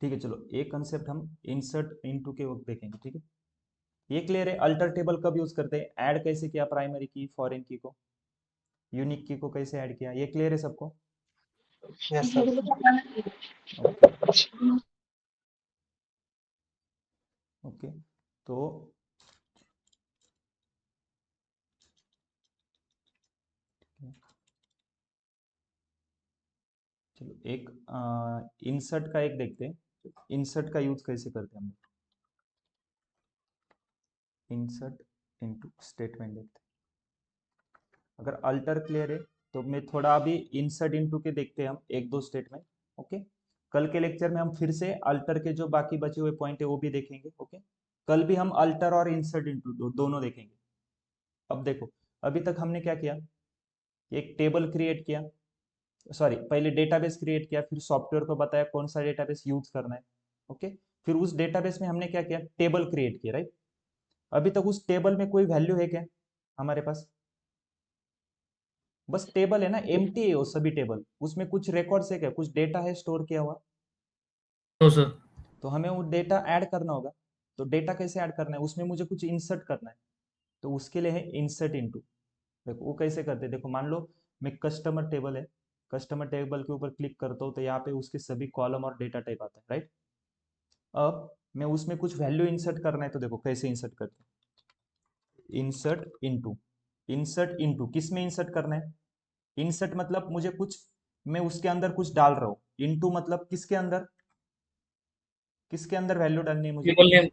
ठीक है, चलो एक कंसेप्ट हम इंसर्ट इनटू के वक्त देखेंगे, ठीक है। ये क्लियर है? अल्टर टेबल कब यूज करते हैं, ऐड कैसे किया प्राइमरी की फॉरेन की को, यूनिक की को कैसे ऐड किया, ये क्लियर है सबको? Yes sir. ओके ओके, तो चलो एक इंसर्ट का एक देखते हैं, इंसर्ट का यूज कैसे करते हैं हम। इंसर्ट इनटू स्टेटमेंट देखते हैं। अगर अल्टर क्लियर है तो मैं थोड़ा अभी इंसर्ट इनटू के देखते हैं हम एक दो स्टेटमेंट। ओके, कल के लेक्चर में हम फिर से अल्टर के जो बाकी बचे हुए पॉइंट है वो भी देखेंगे। ओके, कल भी हम अल्टर और इंसर्ट इनटू दोनों देखेंगे। अब देखो, अभी तक हमने क्या किया, एक टेबल क्रिएट किया, सॉरी पहले डेटाबेस क्रिएट किया, फिर सॉफ्टवेयर को बताया कौन सा डेटाबेस यूज करना है। ओके, फिर उस डेटाबेस में हमने क्या किया, टेबल क्रिएट किया, राइट। अभी तक उस टेबल में कोई वैल्यू है क्या हमारे पास? बस टेबल है ना, एम्प्टी है वो सभी टेबल, उसमें कुछ रिकॉर्ड्स है क्या, कुछ डेटा है स्टोर किया हुआ? No sir. तो हमें वो डेटा ऐड करना होगा। तो डेटा कैसे ऐड करना है, उसमें मुझे कुछ इंसर्ट करना है, तो उसके लिए है इंसर्ट इनटू। देखो वो कैसे करते हैं, देखो मान लो मैं कस्टमर टेबल है, कस्टमर टेबल के ऊपर क्लिक करता हूँ तो यहाँ पे उसके सभी कॉलम और डेटा टाइप आता है, राइट। अब मैं उसमें कुछ वैल्यू इंसर्ट करना है, तो देखो कैसे इंसर्ट करते हैं, इंसर्ट इनटू। इंसर्ट इनटू किस में इंसर्ट करना है, इंसर्ट मतलब मुझे कुछ, मैं उसके अंदर कुछ डाल रहा हूँ, इनटू मतलब किसके अंदर, किसके अंदर वैल्यू डालनी है मुझे, टेबल नेम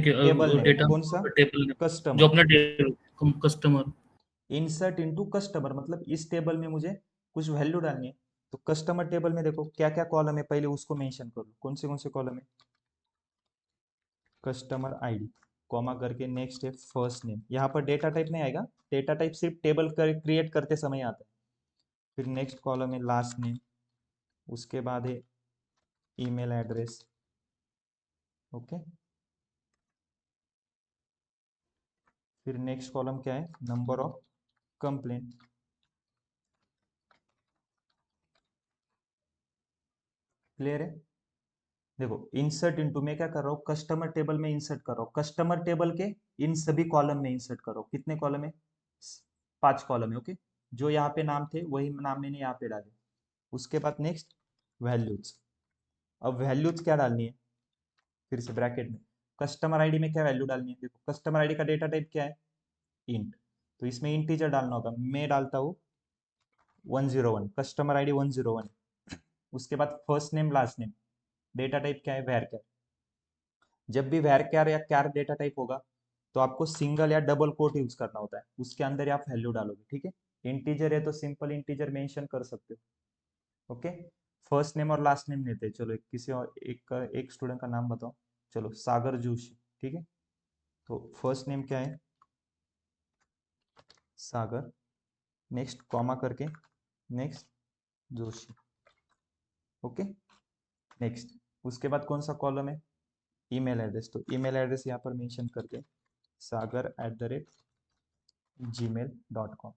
के टेबल नेम, डेटा कौन सा, टेबल नेम जो कस्टमर। अपना table customer. Insert into customer मतलब इस टेबल में मुझे कुछ वैल्यू डालनी है। तो कस्टमर टेबल में देखो क्या क्या कॉलम है, पहले उसको मेंशन कर लो, कौन से कॉलम है, कस्टमर आईडी, कॉमा करके नेक्स्ट है फर्स्ट नेम। यहाँ पर डेटा टाइप नहीं आएगा, डेटा टाइप सिर्फ टेबल क्रिएट करते समय आता है। फिर नेक्स्ट कॉलम है लास्ट नेम, उसके बाद है ईमेल एड्रेस। ओके, फिर नेक्स्ट कॉलम क्या है, नंबर ऑफ कंप्लेंट। क्लियर है? देखो इंसर्ट इनटू में क्या कर रहा हूँ, कस्टमर टेबल में इंसर्ट कर रहा हूँ, कस्टमर टेबल के इन सभी कॉलम में इंसर्ट कर रहा हूँ। कितने कॉलम है, 5 कॉलम है। ओके, जो यहाँ पे नाम थे वही नाम मैंने यहाँ पे डाले। उसके बाद नेक्स्ट वैल्यूज। अब वैल्यूज क्या डालनी है, फिर से ब्रैकेट में कस्टमर आईडी में क्या वैल्यू डालनी है, देखो कस्टमर आईडी का डेटा टाइप क्या है, इंट। तो इसमें इंटीजर डालना होगा, मैं डालता हूँ 101, कस्टमर आईडी 101। उसके बाद first name last name, data type क्या है, वैर। जब भी varchar या char डेटा टाइप होगा तो आपको सिंगल या डबल कोट यूज करना होता है, उसके अंदर ही आप वैल्यू डालोगे, ठीक है। इंटीजर है तो सिंपल इंटीजर मेंशन कर सकते हो। ओके, फर्स्ट नेम और लास्ट नेम लेते हैं, चलो किसी और एक स्टूडेंट का नाम बताओ, चलो सागर जोशी, ठीक है। तो फर्स्ट नेम क्या है, सागर, नेक्स्ट कॉमा करके नेक्स्ट जोशी। ओके, नेक्स्ट उसके बाद कौन सा कॉलम है, ईमेल एड्रेस। तो ईमेल एड्रेस यहाँ पर मेंशन करके sagar@gmail.com।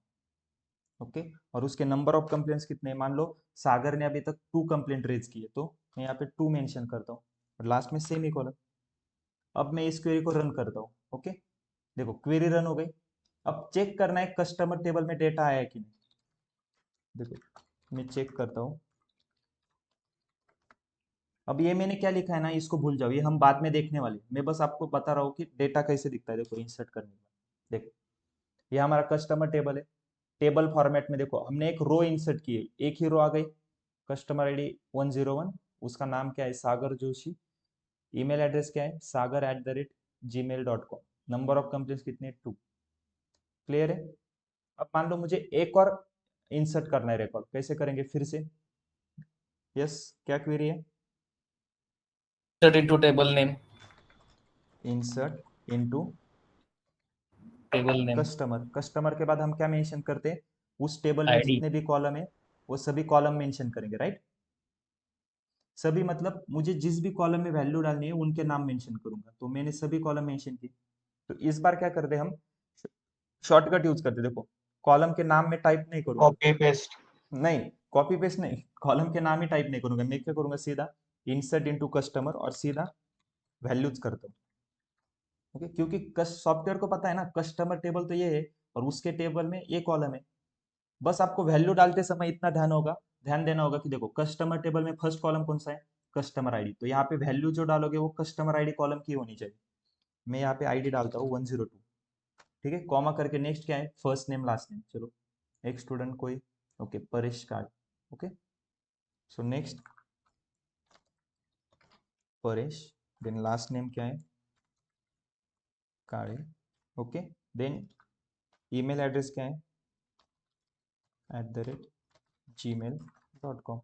ओके, और उसके नंबर ऑफ कंप्लेंट्स कितने हैं, मान लो सागर ने अभी तक 2 कंप्लेंट रेज की है, तो मैं यहाँ पे 2 मेंशन करता हूँ और लास्ट में सेमी कॉलम। अब मैं इस क्वेरी को रन करता हूँ। ओके, देखो क्वेरी रन हो गई। अब चेक करना है कस्टमर टेबल में डेटा आया है कि नहीं। देखो मैं चेक करता हूँ। अब ये मैंने क्या लिखा है ना, इसको भूल जाओ, ये हम बाद में देखने वाले, मैं बस आपको बता रहा हूँ कि डेटा कैसे दिखता है। देखो इंसर्ट करने के बाद देखो ये हमारा कस्टमर टेबल है, टेबल फॉर्मेट में देखो हमने एक रो इंसर्ट की है, एक ही रो आ गई, कस्टमर आईडी 101, उसका नाम क्या है, सागर जोशी, ईमेल एड्रेस क्या है, sagar@gmail.com, नंबर ऑफ कंप्लेंट्स कितने, 2। क्लियर है? अब मान लो मुझे एक और इंसर्ट करना है रिकॉर्ड, कैसे करेंगे फिर से, यस क्या क्वेरी है, insert into table name, insert into table name customer. Customer के बाद हम क्या मेंशन करते हैं, उस टेबल में आईडी। जितने भी कॉलम है वो सभी कॉलम मेंशन करेंगे, राइट। सभी मतलब मुझे जिस भी कॉलम में वैल्यू डालनी है उनके नाम मेंशन करूंगा, तो मैंने सभी कॉलम मेंशन किए। तो इस बार क्या करते हम, शॉर्टकट यूज करते, देखो कॉलम के नाम में टाइप नहीं करूंगा, कॉपी पेस्ट। नहीं कॉपी पेस्ट नहीं, कॉलम के नाम ही टाइप नहीं करूंगा, मैं क्या करूंगा सीधा इंसर्ट इनटू कस्टमर और सीधा वैल्यूज करता हूँ। ओके, क्योंकि सॉफ्टवेयर को पता है ना कस्टमर टेबल तो ये है और उसके टेबल में ये कॉलम है। बस आपको वैल्यू डालते समय इतना ध्यान देना होगा कि देखो कस्टमर टेबल में फर्स्ट कॉलम कौन सा है, कस्टमर आईडी, तो यहाँ पे वैल्यू जो डालोगे वो कस्टमर आईडी कॉलम की होनी चाहिए। मैं यहाँ पे आईडी डालता हूँ 102, ठीक है, कॉमा करके नेक्स्ट क्या है, फर्स्ट नेम लास्ट नेम, चलो एक स्टूडेंट कोई, okay Paresh Kad, okay so next Paresh, then last name क्या है, Kade, okay, then email address क्या है, @gmail.com,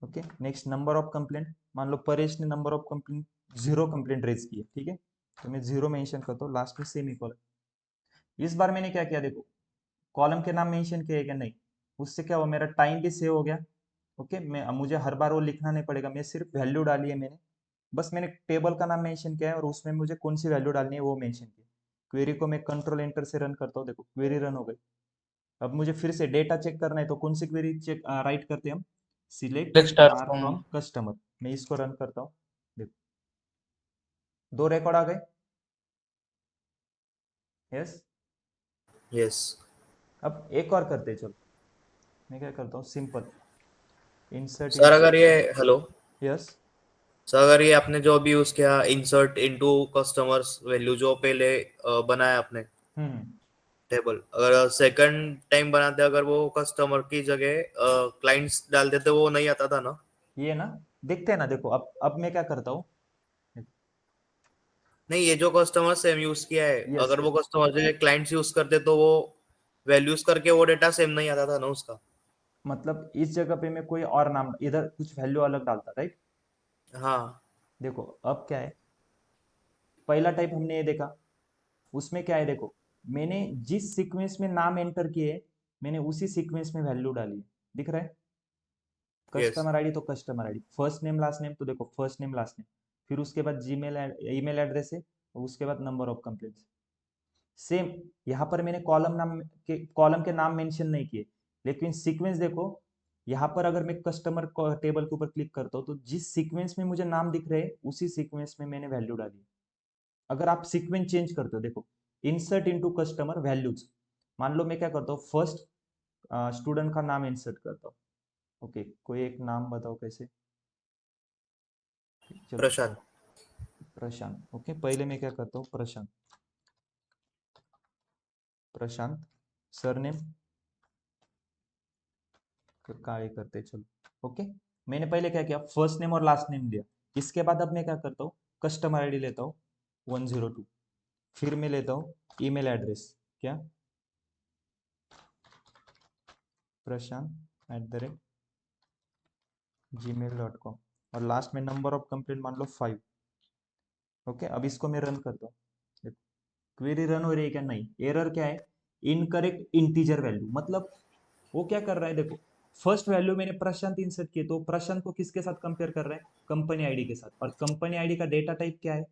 okay. Next number of complaint, मान लो परेश ने number of complaint 0 complaint raise की है, ठीक है, तो मैं 0 मेंशन करता हूँ, लास्ट में सेमी कॉलम। इस बार मैंने क्या किया, देखो कॉलम के नाम मेंशन किए क्या नहीं, उससे क्या हुआ, मेरा टाइम भी सेव हो गया। ओके, मैं अब मुझे हर बार वो लिखना नहीं पड़ेगा, मैं सिर्फ वैल्यू डाली है मैंने, बस मैंने टेबल का नाम मेंशन किया है और उसमें मुझे कौन सी वैल्यू डालनी है वो मेंशन किया। क्वेरी को मैं कंट्रोल एंटर से रन करता हूँ, देखो क्वेरी रन हो गई। अब मुझे फिर से डेटा चेक करना है, तो कौन सी क्वेरी चेक राइट करते हैं हम, select Select star star from- from customer, मैं इसको रन करता हूँ, देखो 2 रिकॉर्ड आ गए, यस। यस अब एक और करते हैं, चलो मैं क्या करता हूँ, सिंपल इंसर्ट सर। अगर ये हेलो यस, सर, अगर ये आपने जो अभी यूज किया इंसर्ट इनटू कस्टमर्स वैल्यू, जो पहले बनाया आपने टेबल, अगर सेकंड टाइम बनाते अगर वो कस्टमर की जगह क्लाइंट्स डाल देते वो नहीं आता था ना? ये ना देखते हैं ना, देखो अब मैं क्या करता हूँ, नहीं, ये जो कस्टमर सेम यूज किया है, यस अगर वो कस्टमर जगह क्लाइंट्स यूज करते तो वो वैल्यूज करके वो डेटा सेम नहीं आता था ना उसका? मतलब इस जगह पे मैं कोई और नाम, इधर कुछ वैल्यू अलग डालता, राइट। हाँ देखो अब क्या है, पहला टाइप हमने ये देखा, उसमें क्या है, देखो मैंने जिस सीक्वेंस में नाम एंटर किए मैंने उसी सीक्वेंस में वैल्यू डाली है, दिख रहा है, यस कस्टमर आईडी तो customer ID, first name last name तो देखो फर्स्ट नेम लास्ट नेम, फिर उसके बाद जीमेल ईमेल एड्रेस है और उसके बाद नंबर ऑफ कंप्लेंट्स। सेम यहाँ पर मैंने कॉलम के नाम मेंशन नहीं किए, लेकिन सीक्वेंस देखो, यहाँ पर अगर मैं कस्टमर टेबल के ऊपर क्लिक करता हूँ तो जिस सीक्वेंस में मुझे नाम दिख रहे हैं उसी सीक्वेंस में मैंने वैल्यू डाली। अगर आप सीक्वेंस चेंज करते हो, देखो इंसर्ट इनटू कस्टमर वैल्यूज, मान लो मैं क्या करता हूँ, फर्स्ट स्टूडेंट का नाम इंसर्ट करता हूँ, ओके कोई एक नाम बताओ कैसे, चलो प्रशांत। प्रशांत, ओके पहले मैं क्या करता हूँ, प्रशांत सरनेम फिर काले करते, चलो ओके। मैंने पहले क्या किया, फर्स्ट नेम और लास्ट नेम लिया, इसके बाद अब मैं क्या करता हूँ, कस्टमर आईडी लेता हूँ 102, फिर मैं लेता हूँ ईमेल एड्रेस, क्या prashant@gmail.com, और लास्ट में नंबर ऑफ कंप्लेंट मान लो 5, ओके। अब इसको मैं रन करता हूँ, क्वेरी रन हो रही है क्या, नहीं, एरर क्या है, इनकरेक्ट इंटीजर वैल्यू, मतलब वो क्या कर रहा है, देखो फर्स्ट वैल्यू मैंने प्रशांत इंसर्ट किए तो प्रशांत को किसके साथ कंपेयर कर रहा है, कंपनी आईडी के साथ, और कंपनी आईडी का डेटा टाइप क्या है,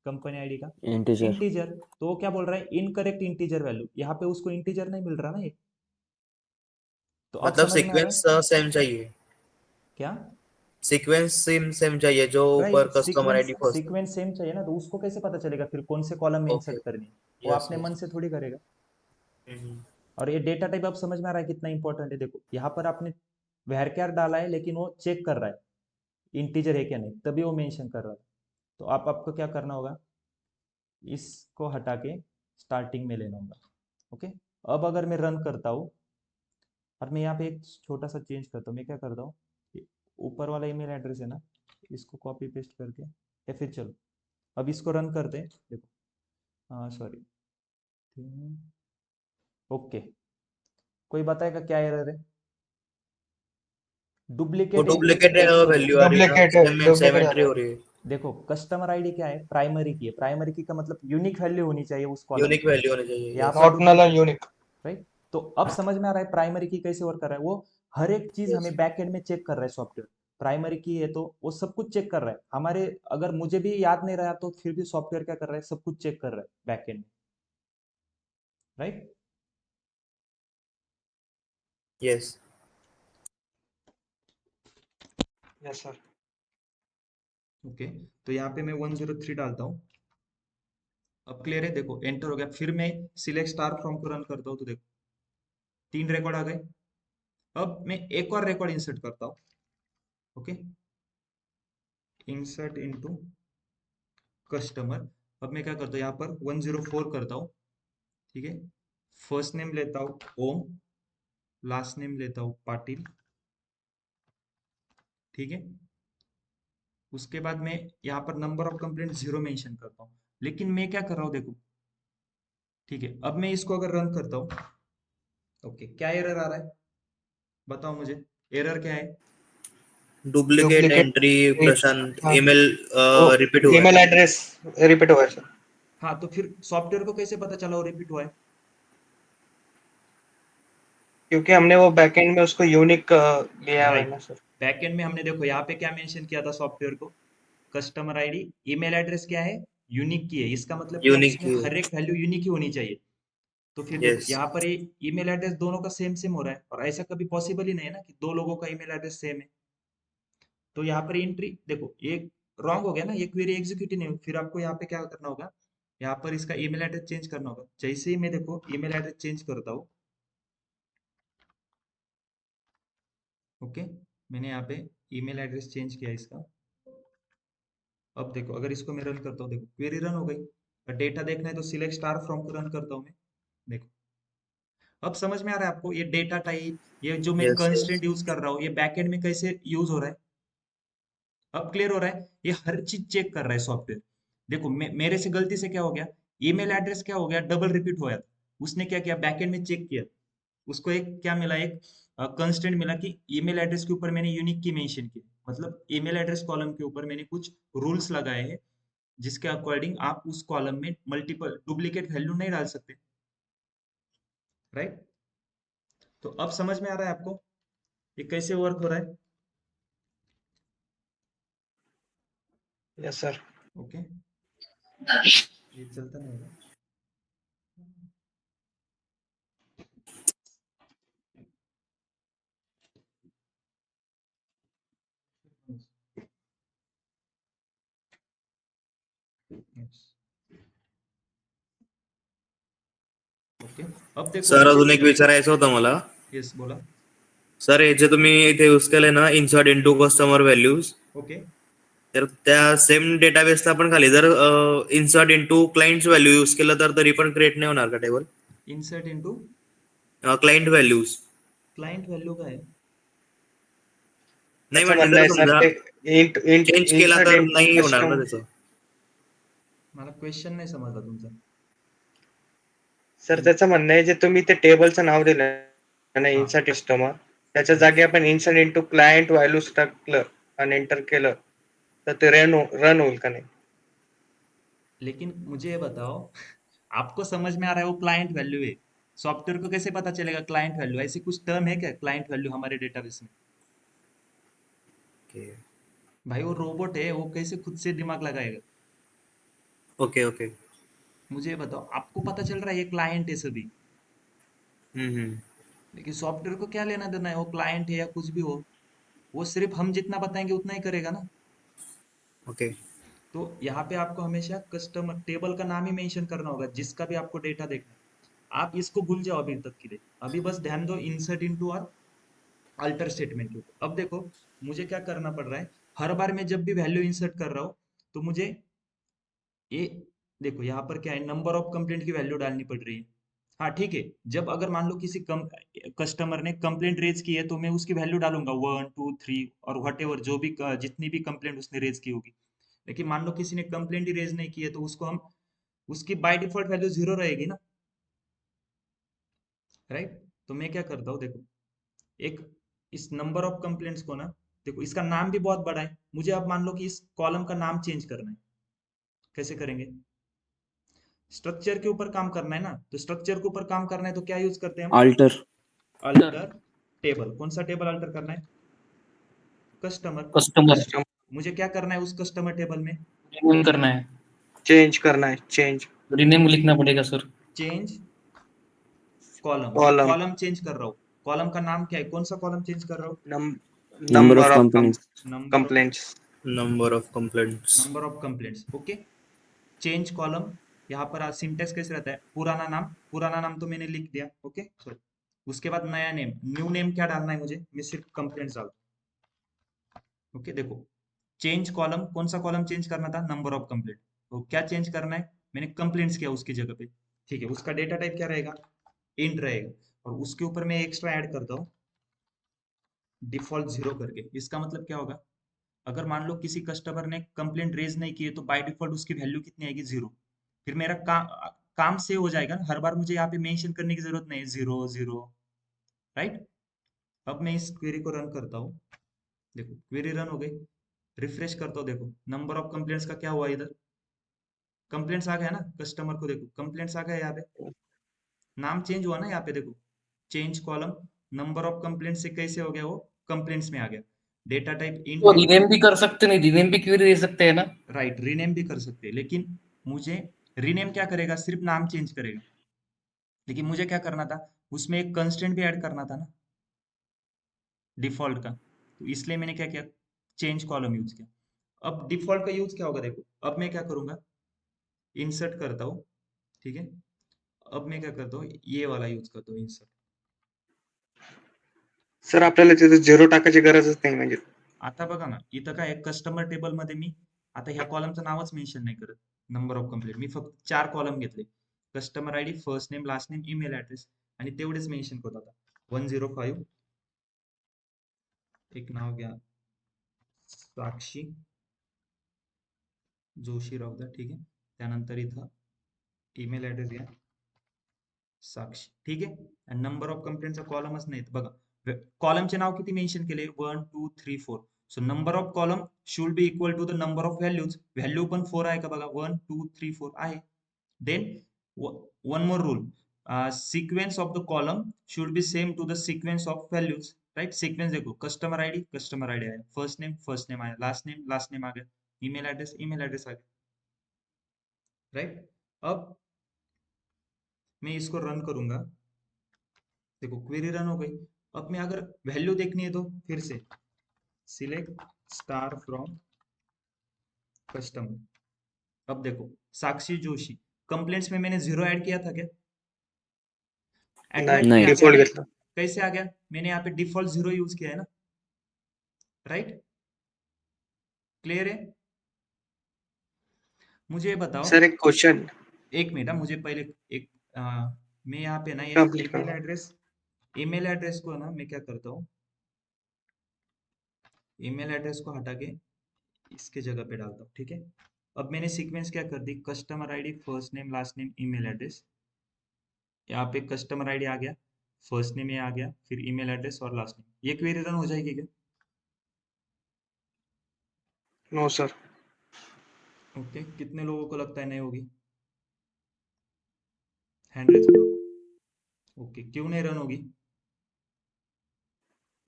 कंपनी आईडी का इंटीजर। इंटीजर, तो वो क्या बोल रहा है, इनकरेक्ट इंटीजर वैल्यू, यहाँ पे उसको इंटीजर नहीं मिल रहा ना ये, तो अब मतलब समझ में आ रहा है सीक्वेंस सेम चाहिए, क्या, सीक्वेंस सेम सेम चाहिए जो ऊपर right, customer ID first. Sequence same चाहिए ना, तो उसको कैसे पता चलेगा फिर कौन से कॉलम में ओके। इंसर्ट करनी है, वो यस अपने मन यस। से थोड़ी करेगा। और ये डेटा टाइप अब समझ में आ रहा है कितना इंपॉर्टेंट है, देखो यहाँ पर आपने varchar डाला है लेकिन वो चेक कर रहा है इंटीजर है क्या नहीं, तभी वो मेंशन कर रहा है। तो आपको क्या करना होगा, इसको हटा के स्टार्टिंग में लेना होगा, ओके। अब अगर मैं रन करता हूँ और मैं यहाँ पे एक छोटा सा चेंज करता हूँ, मैं क्या करता हूँ, ऊपर वाला ईमेल एड्रेस है ना, इसको कॉपी पेस्ट करके, या फिर चलो अब इसको रन करते हैं, देखो हाँ सॉरी, ओके, कोई बताएगा क्या एरर है, वो डुप्लीकेट डुप्लीकेट वैल्यू आ रही है ना, डुप्लीकेट सेम एंट्री हो रही है। देखो कस्टमर आईडी क्या है, प्राइमरी की है, प्राइमरी की का मतलब यूनिक वैल्यू होनी चाहिए उस कॉलम यूनिक की, वैल्यू होनी चाहिए। यहाँ यस पर not null and unique. Right. तो अब समझ में आ रहा है प्राइमरी की कैसे वर्क कर रहा है, वो हर एक चीज यस। हमें बैकएंड में चेक कर रहा है सॉफ्टवेयर, प्राइमरी की है, तो वो सब कुछ चेक कर रहा है हमारे। अगर मुझे भी याद नहीं रहा तो फिर भी सॉफ्टवेयर क्या कर रहा है, सब कुछ चेक कर रहा है बैकएंड में, right. Yes yes sir. Okay, तो यहाँ पे मैं 103 डालता हूँ। अब क्लियर है, देखो एंटर हो गया। फिर मैं सिलेक्ट स्टार फ्रॉम को रन करता हूँ, तो देखो 3 रिकॉर्ड आ गए। अब मैं एक और रिकॉर्ड इंसर्ट करता हूँ। Okay, insert into customer. अब मैं क्या करता हूँ, यहाँ पर 104 करता हूँ। ठीक है, फर्स्ट नेम लेता हूँ ओम, लास्ट नेम लेता हूँ पाटिल। ठीक है, उसके बाद मैं यहाँ पर नंबर ऑफ कंप्लेंट 0 मेंशन करता हूँ। लेकिन मैं क्या कर रहा हूँ देखो, ठीक है, अब मैं इसको अगर रन करता हूँ, ओके, क्या एरर आ रहा है बताओ मुझे, एरर क्या है? डुप्लीकेट डुप्लीकेट, एंट्री प्रशांत हाँ, ईमेल वो रिपीट हुआ है। ईमेल एड्रेस रिपीट हुआ है सर। हाँ, तो फिर सॉफ्टवेयर को कैसे पता चला वो रिपीट हुआ है? क्योंकि हमने वो बैकएंड में उसको यूनिक लिया हुआ है ना राइट, सर। बैकएंड में हमने देखो यहाँ पे क्या मेंशन किया था सॉफ्टवेयर को, कस्टमर आईडी, ईमेल एड्रेस क्या है, यूनिक की है। इसका मतलब क्या, यूनिक उसमें हर एक वैल्यू यूनिक ही होनी चाहिए। तो फिर देखो यस यहाँ पर ये ईमेल एड्रेस दोनों का सेम सेम हो रहा है, और ऐसा कभी पॉसिबल ही नहीं है ना कि दो लोगों का ईमेल एड्रेस सेम है। तो यहाँ पर एंट्री देखो ये रॉन्ग हो गया ना, ये क्वेरी एग्जीक्यूट ही नहीं हुई। फिर आपको यहाँ पे क्या करना होगा, यहाँ पर इसका ईमेल एड्रेस चेंज करना होगा। जैसे ही मैं देखो ईमेल एड्रेस चेंज करता हूँ, ओके, मैंने यहाँ पे ईमेल एड्रेस चेंज किया इसका। अब देखो अगर इसको मैं रन करता हूँ, देखो क्वेरी रन हो गई। डेटा देखना है तो सिलेक्ट स्टार फ्रॉम को रन करता हूँ मैं। देखो अब समझ में आ रहा है आपको, ये डेटा टाइप, ये जो मैं यस कंस्ट्रेंट यूज कर रहा हूँ, ये बैकएंड में कैसे यूज हो रहा है। अब क्लियर हो रहा है, ये हर चीज चेक कर रहा है सॉफ्टवेयर। देखो मेरे से गलती से क्या हो गया, ईमेल एड्रेस क्या हो गया, डबल रिपीट हो गया था। उसने क्या किया, बैकएंड में चेक किया, उसको एक क्या मिला, एक कंस्टेंट मिला कि ईमेल एड्रेस के ऊपर मैंने यूनिक की मेंशन की। मतलब ईमेल एड्रेस कॉलम के ऊपर मैंने कुछ रूल्स लगाए हैं, जिसके अकॉर्डिंग आप उस कॉलम में मल्टीपल डुप्लीकेट वैल्यू नहीं डाल सकते, राइट। तो अब समझ में आ रहा है आपको ये कैसे वर्क हो रहा है? Yes sir. ओके, ये चलता नहीं होगा। Yes. ओके, अब देखो सर मुझे, अजून एक विचारायचं होतं मला येस बोला। सर हे जे तुम्ही इथे यूज केले ना insert into customer values okay, तर त्या सेम डेटाबेसला पण खाली जर insert into clients value use केलं तर तरी पण क्रिएट नाही होणार का table insert into client values client value का है। नाही त्याचं म्हणजे म्हणणं जर आहे सर समजा ते चेंज केला इन्सर्ट तर इन नाही होणार ना कस्टम त्याचं मला क्वेश्चन नाही समजला तुमचा। सर त्याचं म्हणणं आहे जे तुम्ही ते टेबलचं नाव दिलं ना हा, इन्सर्ट कस्टमर, त्याच्या yes. जागी आपण इन्सर्ट इनटू क्लायंट व्हॅल्यूज टाकलं आणि एंटर केलं तर ते रन होईल का नाही? लेकिन मुझे ये बताओ आपको समझ में आ रहा है वो क्लाइंट वैल्यू है, सॉफ्टवेयर को कैसे पता चलेगा क्लाइंट वैल्यू? ऐसी कुछ टर्म है क्या क्लाइंट वैल्यू हमारे डेटाबेस में? भाई वो रोबोट है, वो कैसे खुद से दिमाग लगाएगा? ओके ओके मुझे ये बताओ, आपको पता चल रहा है ये क्लाइंट है सभी, हम्म लेकिन सॉफ्टवेयर को क्या लेना देना है वो क्लाइंट है या कुछ भी हो। वो सिर्फ हम जितना बताएंगे उतना ही करेगा ना। ओके तो यहाँ पे आपको हमेशा कस्टमर टेबल का नाम ही मेंशन करना होगा, जिसका भी आपको डेटा देखना है। आप इसको भूल जाओ अभी तक के लिए, अभी बस ध्यान दो इंसर्ट इनटू और अल्टर स्टेटमेंट के ऊपर। अब देखो मुझे क्या करना पड़ रहा है, हर बार मैं जब भी वैल्यू इंसर्ट कर रहा हूँ तो मुझे ये देखो यहाँ पर क्या है, नंबर ऑफ कंप्लेंट की वैल्यू डालनी पड़ रही है। हाँ ठीक है, जब अगर मान लो किसी कस्टमर ने कंप्लेंट रेज की है तो मैं उसकी वैल्यू डालूंगा 1 2 3 और वट एवर जो भी जितनी भी कंप्लेंट उसने रेज की होगी। लेकिन मान लो किसी ने कंप्लेंट ही रेज नहीं की है तो उसको हम, उसकी बाय डिफॉल्ट वैल्यू 0 रहेगी ना, राइट। तो मैं क्या करता हूँ देखो, एक इस नंबर ऑफ कंप्लेंट्स को ना, देखो इसका नाम भी बहुत बड़ा है, मुझे अब मान लो कि इस कॉलम का नाम चेंज करना है। कैसे करेंगे, स्ट्रक्चर के ऊपर काम करना है ना, तो स्ट्रक्चर के ऊपर काम करना है तो क्या यूज करते हैं हम, अल्टर अल्टर टेबल। कौन सा टेबल अल्टर करना है, कस्टमर मुझे क्या करना है उस कस्टमर टेबल में? रिनेम करना है, चेंज करना है, चेंज रिनेम लिखना पड़ेगा सर। चेंज कॉलम, मैं कॉलम, कॉलम चेंज कर रहा हूँ। कॉलम का नाम क्या है? कौन सा कॉलम चेंज कर रहा हूँ? Number number of of complaints. Complaints. Number of complaints. Okay. Change column, यहाँ पर सिंटेक्स कैसे रहता है? पुराना नाम तो मैंने लिख दिया। ओके सॉरी, उसके बाद नया नेम, न्यू नेम क्या डालना है मुझे? मैं सिर्फ कंप्लेंट्स डालता हूँ। ओके देखो, चेंज कॉलम, कौन सा कॉलम चेंज करना था? Number of complaint. तो क्या चेंज करना है? मैंने कंप्लेंट्स किया उसकी जगह पे, ठीक है। उसका डेटा टाइप क्या रहेगा? इंट रहेगा। और उसके ऊपर मैं एक्स्ट्रा ऐड करता हूँ डिफॉल्ट 0 करके। इसका मतलब क्या होगा? अगर मान लो किसी कस्टमर ने कंप्लेंट रेज नहीं की है तो बाय डिफॉल्ट उसकी वैल्यू कितनी आएगी? 0। फिर मेरा काम सेव हो जाएगा ना, हर बार मुझे यहाँ पे मेंशन करने की जरूरत नहीं है 0 0, राइट। अब मैं इस क्वेरी को रन करता हूँ, देखो क्वेरी रन हो गई। रिफ्रेश करता हूँ, देखो नंबर ऑफ कंप्लेंट्स का क्या हुआ? इधर कंप्लेंट्स आ गया ना, कस्टमर को देखो कंप्लेंट्स आ गया यहाँ पे, नाम चेंज हुआ ना यहाँ पे देखो। Change column, number of complaint से कैसे हो गया वो? कंप्लेंट्स में आ गया। डेटा टाइप इंट तो है, रिनेम भी कर सकते नहीं, रिनेम भी क्वेरी दे सकते हैं ना। राइट, रीनेम भी कर सकते हैं, लेकिन मुझे रीनेम क्या करेगा? सिर्फ नाम चेंज करेगा। लेकिन मुझे क्या करना था? उसमें एक कंस्ट्रेंट भी ऐड करना था ना डिफॉल्ट का, तो इसलिए मैंने क्या किया? चेंज कॉलम यूज किया। अब डिफॉल्ट का यूज क्या होगा? देखो अब मैं क्या करूंगा, इंसर्ट करता हूँ, ठीक है। अब मैं क्या करता हूँ, ये वाला यूज करता हूँ, इंसर्ट। सर आपल्याला तिथे 0 टाकायची गरजच नाही म्हणजे. आता बघा ना, इथं काय कस्टमर टेबल मध्ये मी आता ह्या कॉलमचं नावच मेन्शन नाही करत, नंबर ऑफ कंप्लेंट। मी फक्त 4 कॉलम घेतले, customer ID, first name, last name, email address, आणि तेवढेच मेन्शन करतो आता। 105, एक नाव घ्या साक्षी जोशी राहू द्या, ठीक आहे। त्यानंतर इथं ईमेल ऍड्रेस घ्या साक्षी, ठीक आहे। आणि नंबर ऑफ कंप्लेंटचा कॉलमच नाही बघा, कॉलमचे नाव किती मेन्शन केले? 1 2 3 4। So number of column should be equal to the number of values. Value पण 4 आहे का बघा? 1 2 3 4 आहे। Then one more rule, sequence of the column should be same to the sequence of values, right. Sequence देखो, customer ID आया, first name आया, last name आ गया, ईमेल एड्रेस आ गया, राइट। अब मैं इसको रन करूंगा, देखो क्वेरी रन हो गई। अब मैं अगर वैल्यू देखनी है तो फिर से सिलेक्ट स्टार फ्रॉम कस्टमर। अब देखो साक्षी जोशी, कंप्लेंट्स में मैंने 0 ऐड किया था क्या? नाही, ऑटोमेटिकली आ गया डिफॉल्ट ना? घेतलं. कैसे आ गया? मैंने यहाँ पे डिफॉल्ट 0 यूज किया है ना, राइट। क्लियर है? मुझे ये बताओ, सर एक क्वेश्चन एक मिनट मुझे पहले एक मैं यहाँ पे ना ये कंप्लीट ईमेल एड्रेस को ना मैं क्या करता हूँ, ईमेल एड्रेस को हटा के इसके जगह पे डालता हूँ, ठीक है। अब मैंने सीक्वेंस क्या कर दी, customer ID, first name, last name, email address. यहाँ पे कस्टमर आईडी आ गया, फर्स्ट नेम ये आ गया, फिर ईमेल एड्रेस और लास्ट नेम। ये क्वेरी रन हो जाएगी क्या? No sir. ओके, कितने लोगों को लगता है नहीं होगी? हैंड रेज करो। ओके, क्यों नहीं रन होगी?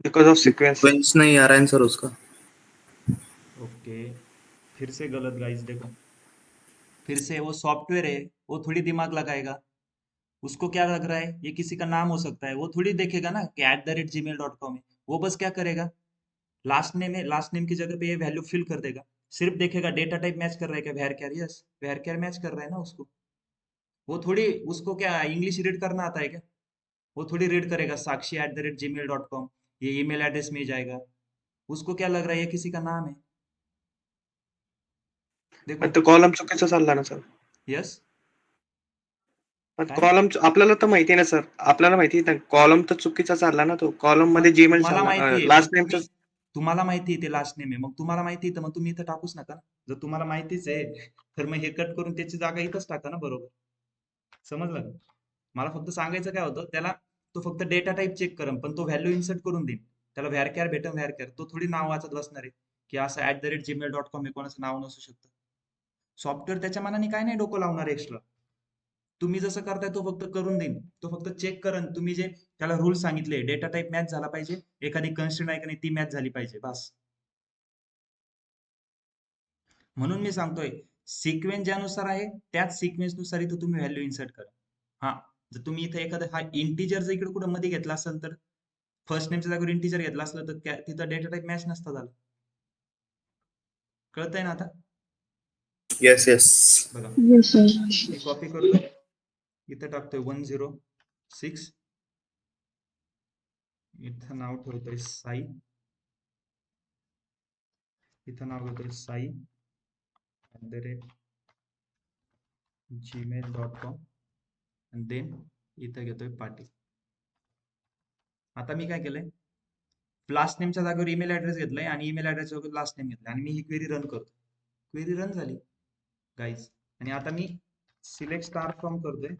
Because of sequence. सीक्वेंस नहीं आ रहा है सर उसका। ओके, फिर से गलत गाइस, देखो फिर से वो सॉफ्टवेयर है, वो थोड़ी दिमाग लगाएगा। उसको क्या लग रहा है ये किसी का नाम हो सकता है, वो थोड़ी देखेगा ना कि @gmail.com है। वो बस क्या करेगा, लास्ट नेम है, लास्ट नेम की जगह पे ये वैल्यू फिल कर देगा। सिर्फ देखेगा डेटा टाइप मैच कर रहा है क्या, वैर यस वैर मैच कर रहा है ना उसको। वो थोड़ी, उसको क्या इंग्लिश रीड करना आता है क्या? वो थोड़ी रीड करेगा sakshi@gmail.com, ये ईमेल एड्रेस में ही जाएगा। उसको क्या लग रहा है ये किसी का नाम है? देखो, पण तो कॉलम चुकीचा चालला ना सर. यस पण काय? कॉलम आपल्याला तर माहिती आहे ना सर. आपल्याला माहिती आहे कॉलम तर चुकीचा चालला ना तो. कॉलम मध्ये जीमेल तुम्हाला चालला. माहिती आहे, मग लास्ट नेमचं तुम्हाला माहिती आहे ते लास्ट नेम आहे, मग तुम्हाला माहिती आहे तर मग तुम्ही इथं टाकूच नका ना। जर तुम्हाला माहितीच आहे तर मग हे कट करून त्याची जागा इथंच टाका ना, बरोबर. समजलं का? मला फक्त सांगायचं काय होतं त्याला, तो फक्त डेटा टाइप चेक करेन पण तो व्हॅल्यू इन्सर्ट करून देईल, त्याला व्हॅरकॅर भेटन व्हॅरकॅर, तो थोडी नाव वाचत बसणार आहे की असं @gmail.com हे कोणाचं नाव नसू शकतं। सॉफ्टवेअर त्याच्या मनाने काय नाही डोकं लावणार एक्स्ट्रा, तुम्ही जसं करताय तो फक्त करून देईन, तो फक्त चेक करन तुम्ही जे त्याला रूल सांगितले, डेटा टाइप मॅच झाला पाहिजे, एखादी कन्स्ट्रेंट आहे का नाही ती मॅच झाली पाहिजे, बस म्हणून मी सांगतोय सिक्वेन्स ज्यानुसार आहे त्याच सिक्वेन्सनुसार इथं तुम्ही व्हॅल्यू इन्सर्ट करा. हा जर तुम्ही इथे एखादा हा इंटिजर जर इकडे कुठं मध्ये घेतला असेल तर फर्स्ट नेमच्या जागेवर इंटिजर घेतला असलं तर तिथं डेटा टाईप मॅच नसता झाला. कळतंय ना आता? Yes yes. बघा Yes, sir. मी कॉपी करतोय इथं टाकतोय 106 इथं नाव ठेवतोय साई, इथं नाव घेतोय साई @gmail.com आणि देन इथं घेतोय पाटील. आता मी काय केलंय लास्ट नेमच्या जागेवर ईमेल ऍड्रेस घेतलाय आणि ईमेल ऍड्रेस जागेवर लास्ट नेम घेतलाय आणि मी ही क्वेरी रन करतो. क्वेरी रन झाली गाईज आणि आता मी सिलेक्ट स्टार फ्रॉम करतोय.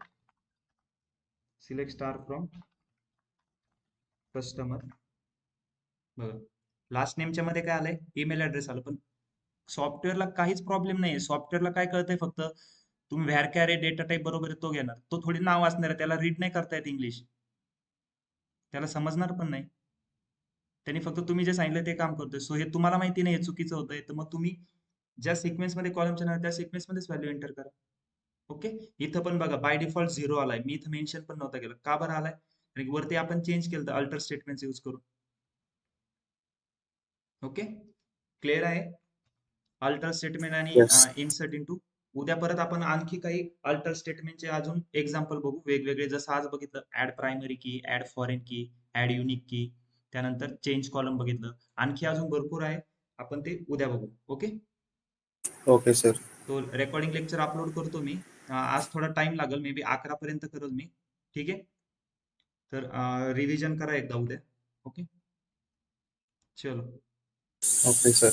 Select star from customer. बघा लास्ट नेमच्या मध्ये काय आलंय ईमेल ऍड्रेस आलं पण सॉफ्टवेअरला काहीच प्रॉब्लेम नाही. सॉफ्टवेअरला काय कळतंय फक्त तुम्ही व्हॅरकॅर डेटा टाईप बरोबर आहे तो घेणार. तो थोडी नाव असणार आहे त्याला रीड नाही करता येत इंग्लिश, त्याला समजणार पण नाही. त्यांनी फक्त तुम्ही जे सांगितलं ते काम करतोय. सो हे तुम्हाला माहिती नाही हे चुकीचं होतंय तर मग तुम्ही ज्या सिक्वेन्स मध्ये कॉलमच्या नाव त्या सिक्वेन्स मध्येच व्हॅल्यू एंटर करा. ओके इथं पण बघा बाय डिफॉल्ट 0 आलाय. मी इथं मेन्शन पण नव्हता केलं. का बरं आलाय? कारण वरती आपण चेंज केलं अल्टर स्टेटमेंट यूज करून. ओके क्लिअर आहे? अल्टर स्टेटमेंट आणि Yes. Insert into. उद्या परत आपण आणखी काही अल्टर स्टेटमेंटचे अजून एक्झाम्पल बघू वेगवेगळे. जसं आज बघितलं ऍड प्रायमरी की, ऍड फॉरेन की, ऍड युनिक की, त्यानंतर चेंज कॉलम बघितलं. आणखी अजून भरपूर आहे आपण ते उद्या बघू. Okay okay sir. तो रेकॉर्डिंग लेक्चर अपलोड करतो मी. आज थोडा टाइम लागेल मे बी 11 पर्यंत करेल मी. ठीक आहे तर रिव्हिजन करा एकदा उद्या. ओके चलो ओके सर.